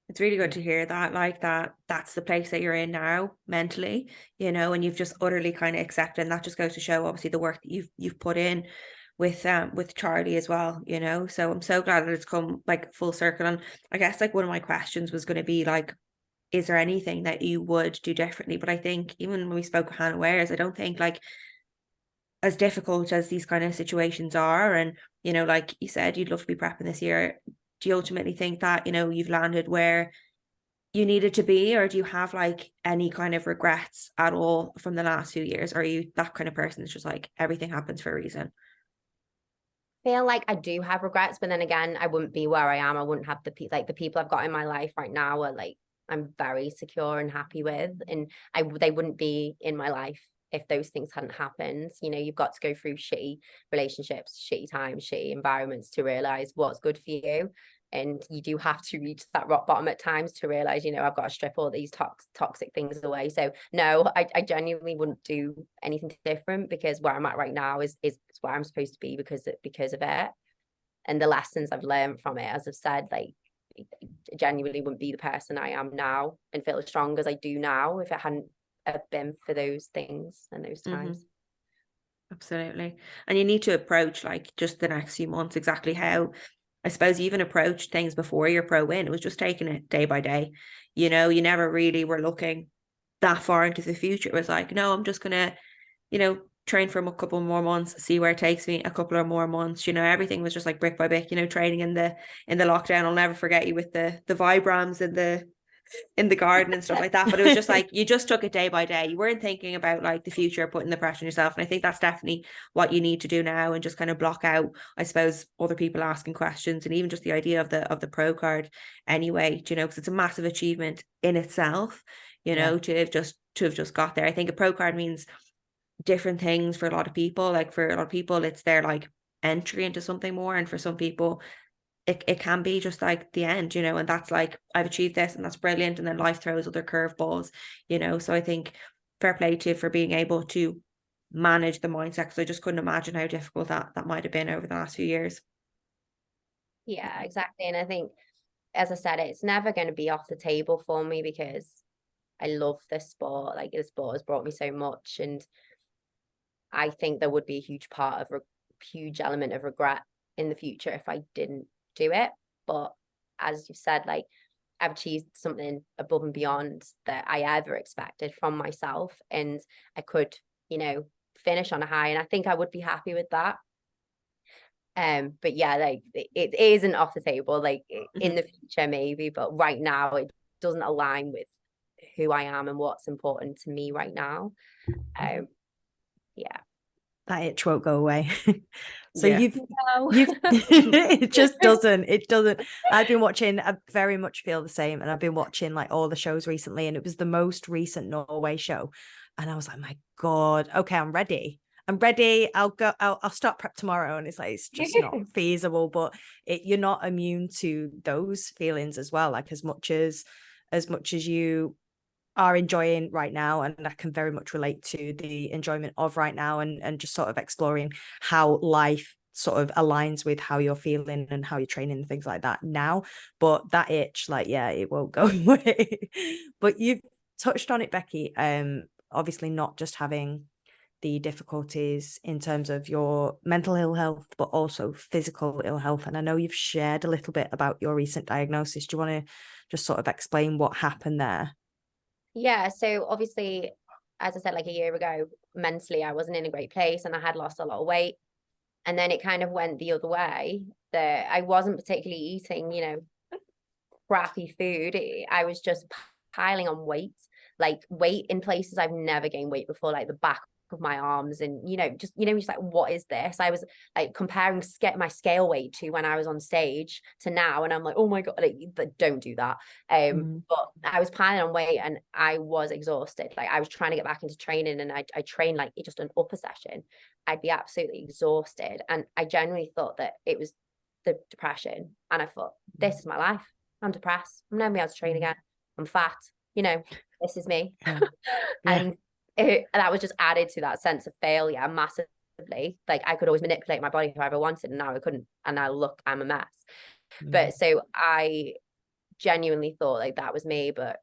It's really good to hear that, like that's the place that you're in now mentally, you know, and you've just utterly kind of accepted, and that just goes to show obviously the work that you've put in with Charlie as well, you know. So I'm so glad that it's come like full circle. And I guess like one of my questions was going to be like, is there anything that you would do differently? But I think even when we spoke with Hannah Wares, I don't think like, as difficult as these kind of situations are, and you know, like you said, you'd love to be prepping this year, do you ultimately think that, you know, you've landed where you needed to be, or do you have like any kind of regrets at all from the last few years? Or are you that kind of person that's just like everything happens for a reason? Feel like I do have regrets, but then again, I wouldn't be where I am. I wouldn't have the people I've got in my life right now are like, I'm very secure and happy with, and they wouldn't be in my life if those things hadn't happened. You know, you've got to go through shitty relationships, shitty times, shitty environments to realize what's good for you. And you do have to reach that rock bottom at times to realize, you know, I've got to strip all these toxic things away. So no, I genuinely wouldn't do anything different, because where I'm at right now is where I'm supposed to be because of it. And the lessons I've learned from it, as I've said, like, I genuinely wouldn't be the person I am now and feel as strong as I do now if it hadn't have been for those things and those times. Absolutely. And you need to approach like just the next few months exactly how, I suppose, you even approached things before your pro win. It was just taking it day by day. You know, you never really were looking that far into the future. It was like, no, I'm just gonna, you know, train for a couple more months, see where it takes me, a couple of more months. You know, everything was just like brick by brick, you know, training in the lockdown. I'll never forget you with the Vibrams in the garden and stuff like that. But it was just like, you just took it day by day. You weren't thinking about like the future, putting the pressure on yourself. And I think that's definitely what you need to do now, and just kind of block out, I suppose, other people asking questions, and even just the idea of the pro card anyway, you know, because it's a massive achievement in itself, you know, to have just got there. I think a pro card means different things for a lot of people. Like for a lot of people, it's their like entry into something more, and for some people it can be just like the end, you know, and that's like, I've achieved this and that's brilliant, and then life throws other curveballs, you know. So I think fair play to you for being able to manage the mindset, because I just couldn't imagine how difficult that might have been over the last few years. Yeah, exactly. And I think, as I said, it's never going to be off the table for me, because I love this sport. Like, this sport has brought me so much, and I think there would be a huge element of regret in the future if I didn't do it. But as you've said, like, I've achieved something above and beyond that I ever expected from myself, and I could, you know, finish on a high, and I think I would be happy with that. But yeah, like, it isn't off the table, like in the future maybe, but right now it doesn't align with who I am and what's important to me right now. Yeah. That itch won't go away. So Yeah. you've it just doesn't. I've been watching, I very much feel the same, and I've been watching like all the shows recently, and it was the most recent Norway show, and I was like, my God, okay, I'm ready. I'm ready. I'll start prep tomorrow. And it's like, it's just not feasible, but you're not immune to those feelings as well. Like as much as you are enjoying right now, and I can very much relate to the enjoyment of right now, and just sort of exploring how life sort of aligns with how you're feeling and how you're training and things like that now. But that itch, like, yeah, it won't go away. But you've touched on it, Becky. Obviously not just having the difficulties in terms of your mental ill health, but also physical ill health. And I know you've shared a little bit about your recent diagnosis. Do you want to just sort of explain what happened there? Yeah, so obviously, as I said, like a year ago, mentally, I wasn't in a great place and I had lost a lot of weight. And then it kind of went the other way, that I wasn't particularly eating, crappy food. I was just piling on weight, like weight in places I've never gained weight before, like the back of my arms, and just like, what is this? I was like comparing my scale weight to when I was on stage to now, and I'm like, oh my god, like, don't do that. But I was piling on weight and I was exhausted. Like I was trying to get back into training, and I trained like just an upper session. I'd be absolutely exhausted, and I genuinely thought that it was the depression. And I thought, this is my life. I'm depressed. I'm never be able to train again. I'm fat. This is me. Yeah. And that was just added to that sense of failure massively. Like I could always manipulate my body however I wanted, and now I couldn't. And now look, I'm a mess. But so I genuinely thought like that was me. But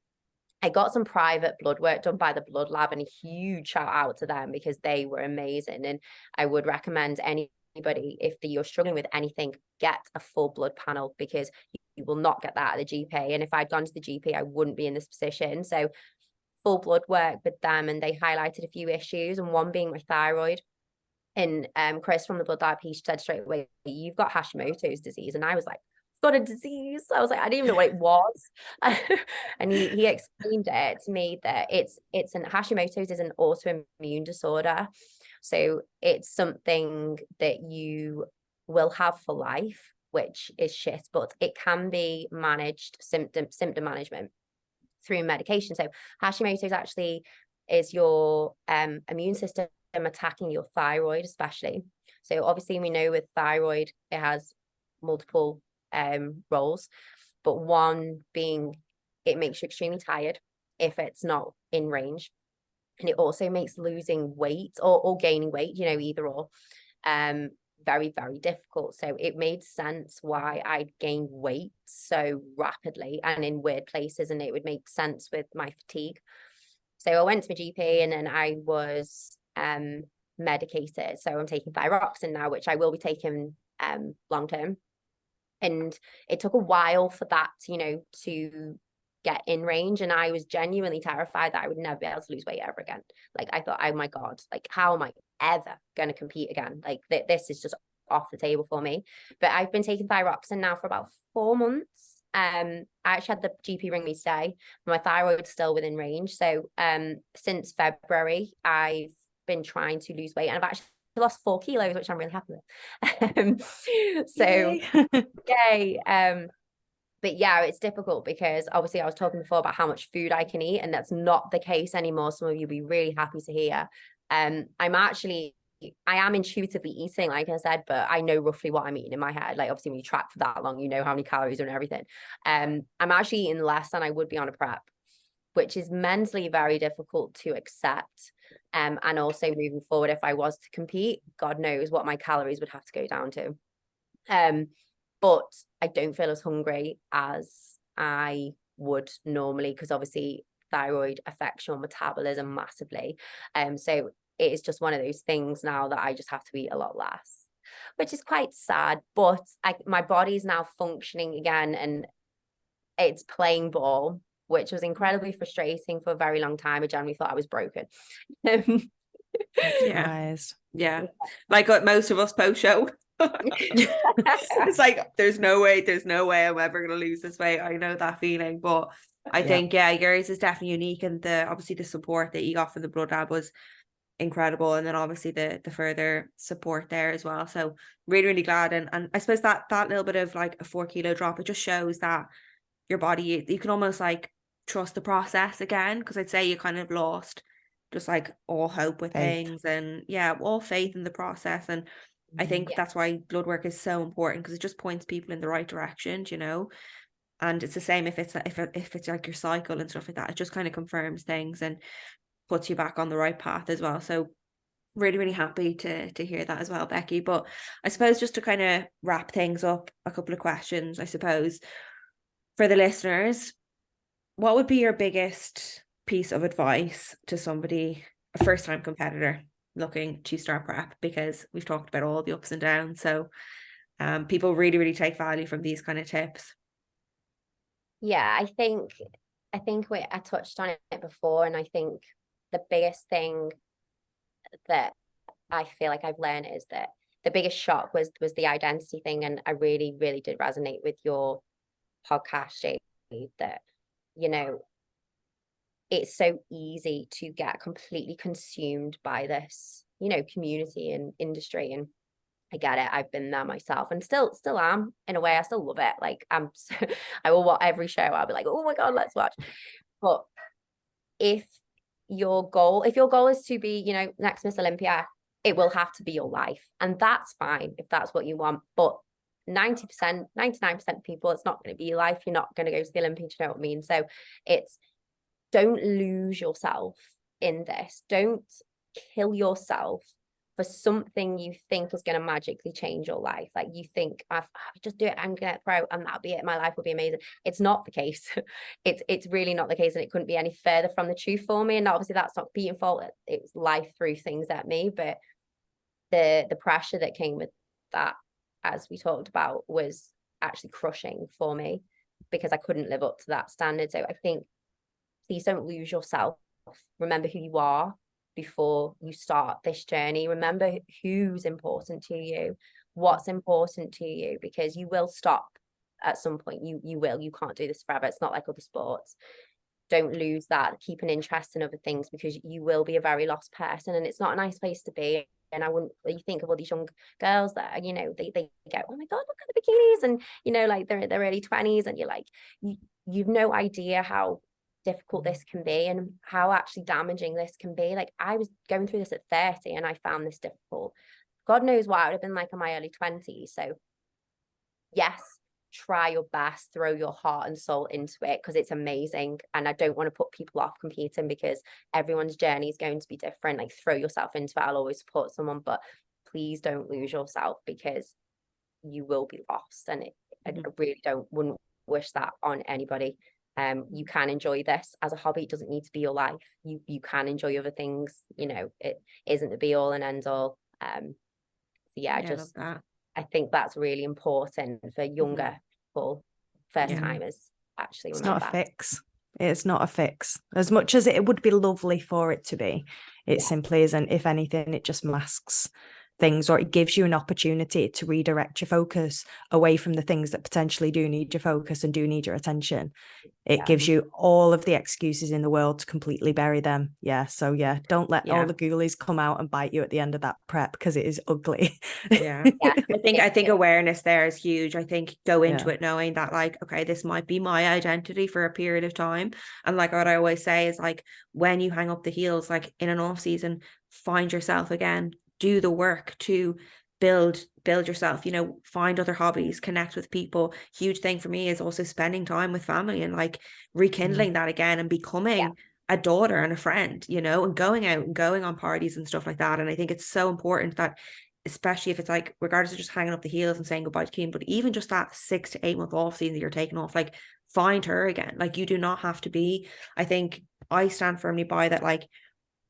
I got some private blood work done by the blood lab, and a huge shout out to them because they were amazing. And I would recommend anybody, if you're struggling with anything, get a full blood panel, because you will not get that at the GP. And if I'd gone to the GP, I wouldn't be in this position. So full blood work with them, and they highlighted a few issues, and one being my thyroid. And Chris from the blood lab, he said straight away, you've got Hashimoto's disease. And I was like, got a disease? I was like, I didn't even know what it was. And he explained it to me that it's Hashimoto's is an autoimmune disorder. So it's something that you will have for life, which is shit, but it can be managed, symptom management, through medication. So Hashimoto's actually is your immune system attacking your thyroid, especially. So obviously we know with thyroid it has multiple roles, but one being it makes you extremely tired if it's not in range, and it also makes losing weight or gaining weight, either or, very, very difficult. So it made sense why I'd gained weight so rapidly and in weird places, and it would make sense with my fatigue. So I went to my GP, and then I was medicated. So I'm taking thyroxine now, which I will be taking long term. And it took a while for that, to get in range. And I was genuinely terrified that I would never be able to lose weight ever again. Like I thought, oh my God, like how am I ever going to compete again? Like this is just off the table for me. But I've been taking thyroxine now for about 4 months. I actually had the GP ring me today. My thyroid's still within range. So since February, I've been trying to lose weight, and I've actually lost 4 kilos, which I'm really happy with. So yay. But yeah, it's difficult because obviously I was talking before about how much food I can eat, and that's not the case anymore. Some of you will be really happy to hear. I am intuitively eating, like I said, but I know roughly what I'm eating in my head. Like obviously when you track for that long, you know how many calories and everything. I'm actually eating less than I would be on a prep, which is mentally very difficult to accept. And also moving forward, if I was to compete, God knows what my calories would have to go down to. But I don't feel as hungry as I would normally, because obviously thyroid affects your metabolism massively. So it is just one of those things now that I just have to eat a lot less, which is quite sad. But my body's now functioning again, and it's playing ball, which was incredibly frustrating for a very long time. I generally thought I was broken. Yeah. Like most of us post show. It's like there's no way I'm ever going to lose this weight. I know that feeling, but I think yours is definitely unique, and obviously the support that you got from the blood lab was incredible, and then obviously the further support there as well. So really, really glad, and I suppose that little bit of like a 4 kilo drop, it just shows that your body, you can almost like trust the process again, because I'd say you kind of lost just like all hope with Faith. things, and all faith in the process. And I think that's why blood work is so important, because it just points people in the right direction, you know. And it's the same if it's like your cycle and stuff like that. It just kind of confirms things and puts you back on the right path as well. So really, really happy to hear that as well, Becky. But I suppose just to kind of wrap things up, a couple of questions, I suppose, for the listeners. What would be your biggest piece of advice to somebody, a first-time competitor looking to start prep? Because we've talked about all the ups and downs. So people really, really take value from these kind of tips. Yeah, I think I touched on it before, and I think the biggest thing that I feel like I've learned is that the biggest shock was the identity thing. And I really, really did resonate with your podcast, Jade, that, you know, it's so easy to get completely consumed by this, you know, community and industry. And I get it. I've been there myself, and still am in a way. I still love it. Like I will watch every show. I'll be like, oh my God, let's watch. But if your goal is to be, you know, next Miss Olympia, it will have to be your life. And that's fine if that's what you want. But 90%, 99% of people, it's not going to be your life. You're not going to go to the Olympics, you know what I mean? So it's, don't lose yourself in this. Don't kill yourself for something you think is going to magically change your life. Like you think, I just do it, I'm going to pro, and that'll be it. My life will be amazing. It's not the case. It's really not the case. And it couldn't be any further from the truth for me. And obviously that's not being fault. It's life threw things at me. But the pressure that came with that, as we talked about, was actually crushing for me, because I couldn't live up to that standard. So I think, please don't lose yourself. Remember who you are before you start this journey. Remember who's important to you, what's important to you, because you will stop at some point. You will. You can't do this forever. It's not like other sports. Don't lose that. Keep an interest in other things, because you will be a very lost person, and it's not a nice place to be. And I wouldn't, you think of all these young girls that, you know, they go, oh my God, look at the bikinis, and, you know, like they're in their early 20s, and you're like, you've no idea how difficult this can be and how actually damaging this can be. Like I was going through this at 30 and I found this difficult. God knows what I would have been like in my early 20s. So yes, try your best, throw your heart and soul into it, because it's amazing. And I don't want to put people off competing, because everyone's journey is going to be different. Like throw yourself into it. I'll always support someone, but please don't lose yourself, because you will be lost. And I really wouldn't wish that on anybody. You can enjoy this as a hobby. It doesn't need to be your life. You can enjoy other things. You know, it isn't the be all and end all. I think that's really important for younger people, first timers, actually. It's not a fix. It's not a fix. As much as it would be lovely for it to be, it simply isn't. If anything, it just masks things, or it gives you an opportunity to redirect your focus away from the things that potentially do need your focus and do need your attention. It gives you all of the excuses in the world to completely bury them. So don't let all the ghoulies come out and bite you at the end of that prep, because it is ugly. I think awareness there is huge. I think go into it knowing that, like, okay, this might be my identity for a period of time. And like what I always say is, like, when you hang up the heels, like in an off season, find yourself again, do the work to build yourself, you know, find other hobbies, connect with people. Huge thing for me is also spending time with family and like rekindling that again, and becoming a daughter and a friend, you know, and going out and going on parties and stuff like that. And I think it's so important that, especially if it's like, regardless of just hanging up the heels and saying goodbye to Keane, but even just that 6 to 8 month off season that you're taking off, like find her again. Like you do not have to be, I think I stand firmly by that, like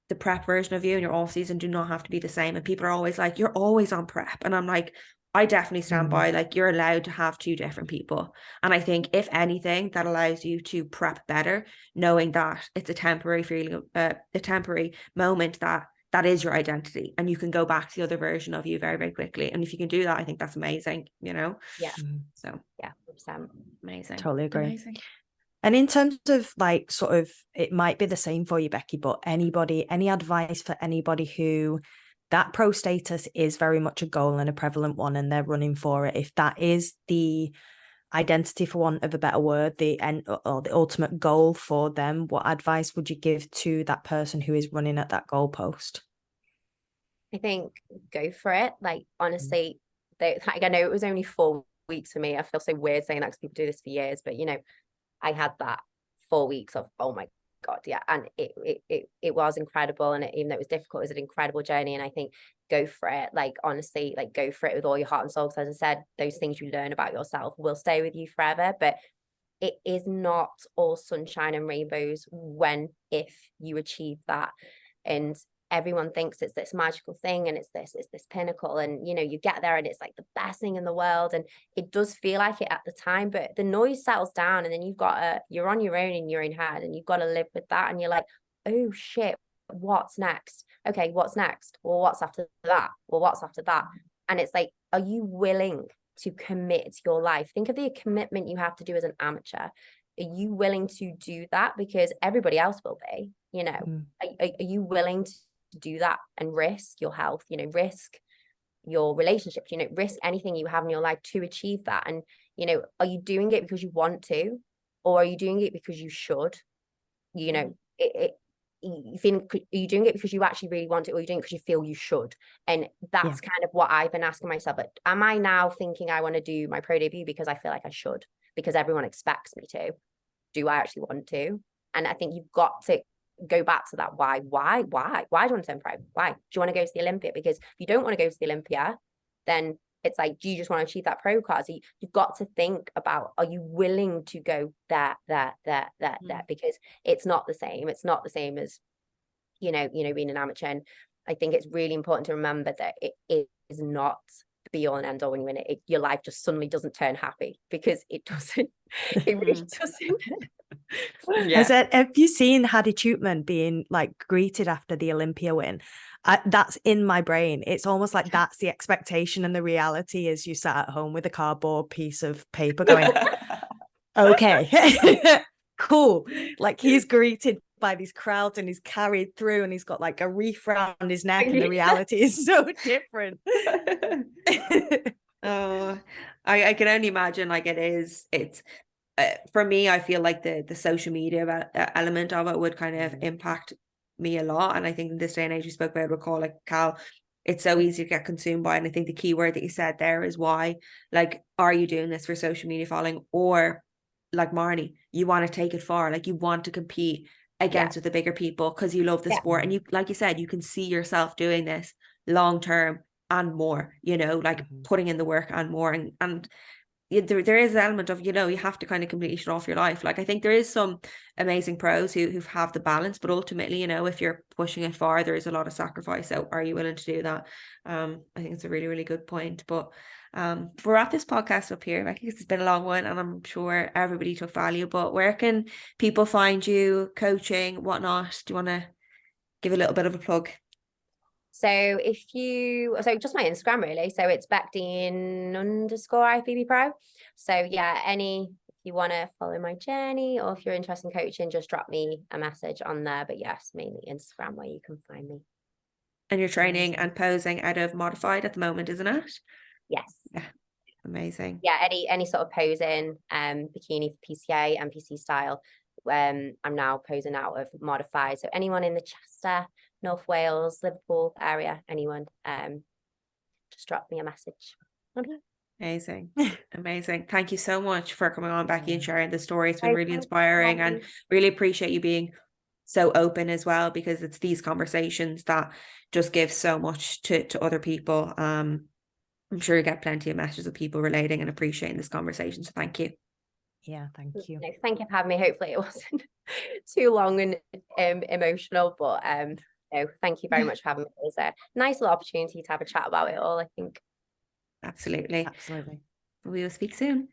the prep version of you and your off season do not have to be the same. And people are always like, you're always on prep. And I'm like, I definitely stand by, like, you're allowed to have 2 different people. And I think if anything, that allows you to prep better, knowing that it's a temporary feeling, a temporary moment that is your identity, and you can go back to the other version of you very, very quickly. And if you can do that, I think that's amazing, you know? So 100%. Amazing. Totally agree. Amazing. And in terms of like, sort of, it might be the same for you, Becky, but any advice for anybody who that pro status is very much a goal and a prevalent one, and they're running for it, if that is the identity, for want of a better word, the end or the ultimate goal for them, what advice would you give to that person who is running at that goalpost? I think go for it. Like, honestly, like, I know it was only 4 weeks for me. I feel so weird saying that because people do this for years, but I had that 4 weeks of, oh my God, yeah. And it was incredible. And even though it was difficult, it was an incredible journey. And I think go for it. Like, honestly, like, go for it with all your heart and soul. Because as I said, those things you learn about yourself will stay with you forever. But it is not all sunshine and rainbows if you achieve that. And everyone thinks it's this magical thing and it's this pinnacle, and you get there and it's like the best thing in the world, and it does feel like it at the time, but the noise settles down, and then you're on your own in your own head, and you've got to live with that, and you're like, oh shit, what's next? Okay, what's next? Well, what's after that? Well, what's after that? And it's like, are you willing to commit your life? Think of the commitment you have to do as an amateur. Are you willing to do that? Because everybody else will be, are you willing to do that and risk your health, risk your relationships, risk anything you have in your life to achieve that? And are you doing it because you want to, or are you doing it because you should? You feel, are you doing it because you actually really want it, or are you doing it because you feel you should? And that's kind of what I've been asking myself. But am I now thinking I want to do my pro debut because I feel like I should, because everyone expects me to? Do I actually want to? And I think you've got to go back to that why do you want to turn pro? Why do you want to go to the Olympia? Because if you don't want to go to the Olympia, then it's like, do you just want to achieve that pro card? So you've got to think about, are you willing to go there? Because it's not the same. It's not the same as being an amateur. And I think it's really important to remember that it is not the be all and end all when you win it. Your life just suddenly doesn't turn happy, because it doesn't. It really doesn't. Yeah. Have you seen Hadi Chutman being like greeted after the Olympia win? That's in my brain. It's almost like that's the expectation, and the reality is you sat at home with a cardboard piece of paper going, okay, cool. Like, he's greeted by these crowds and he's carried through and he's got like a wreath around his neck, and the reality is so different. Oh, I can only imagine. Like, it's for me, I feel like the social media element of it would kind of impact me a lot. And I think in this day and age, you spoke about, recall, like, Cal, it's so easy to get consumed by. And I think the key word that you said there is why. Like, are you doing this for social media following, or like Marnie, you want to take it far? Like, you want to compete against with the bigger people because you love the sport, and you, like you said, you can see yourself doing this long term and more, like putting in the work and more, and there is an element of, you have to kind of completely shut off your life. Like, I think there is some amazing pros who have the balance, but ultimately, if you're pushing it far, there is a lot of sacrifice. So are you willing to do that? I think it's a really, really good point. But we're at this podcast up here, Becky, because it's been a long one, and I'm sure everybody took value. But where can people find you, coaching, whatnot? Do you want to give a little bit of a plug? So just my Instagram, really. So it's Beckdean_IFBB Pro. So yeah, if you want to follow my journey, or if you're interested in coaching, just drop me a message on there. But yes, mainly Instagram where you can find me. And you're training and posing out of Modified at the moment, isn't it? Yes. Yeah. Amazing. Yeah, any sort of posing, bikini for PCA, NPC style. I'm now posing out of Modified. So anyone in the Chester, North Wales, Liverpool area, anyone, just drop me a message. Okay. Amazing. Thank you so much for coming on, Becky, and sharing the story. It's been really inspiring, and really appreciate you being so open as well, because it's these conversations that just give so much to other people. I'm sure you get plenty of messages of people relating and appreciating this conversation. So thank you. Yeah, thank you. Thank you for having me. Hopefully it wasn't too long and emotional, but thank you very much for having me. It was a nice little opportunity to have a chat about it all, I think. Absolutely. We will speak soon.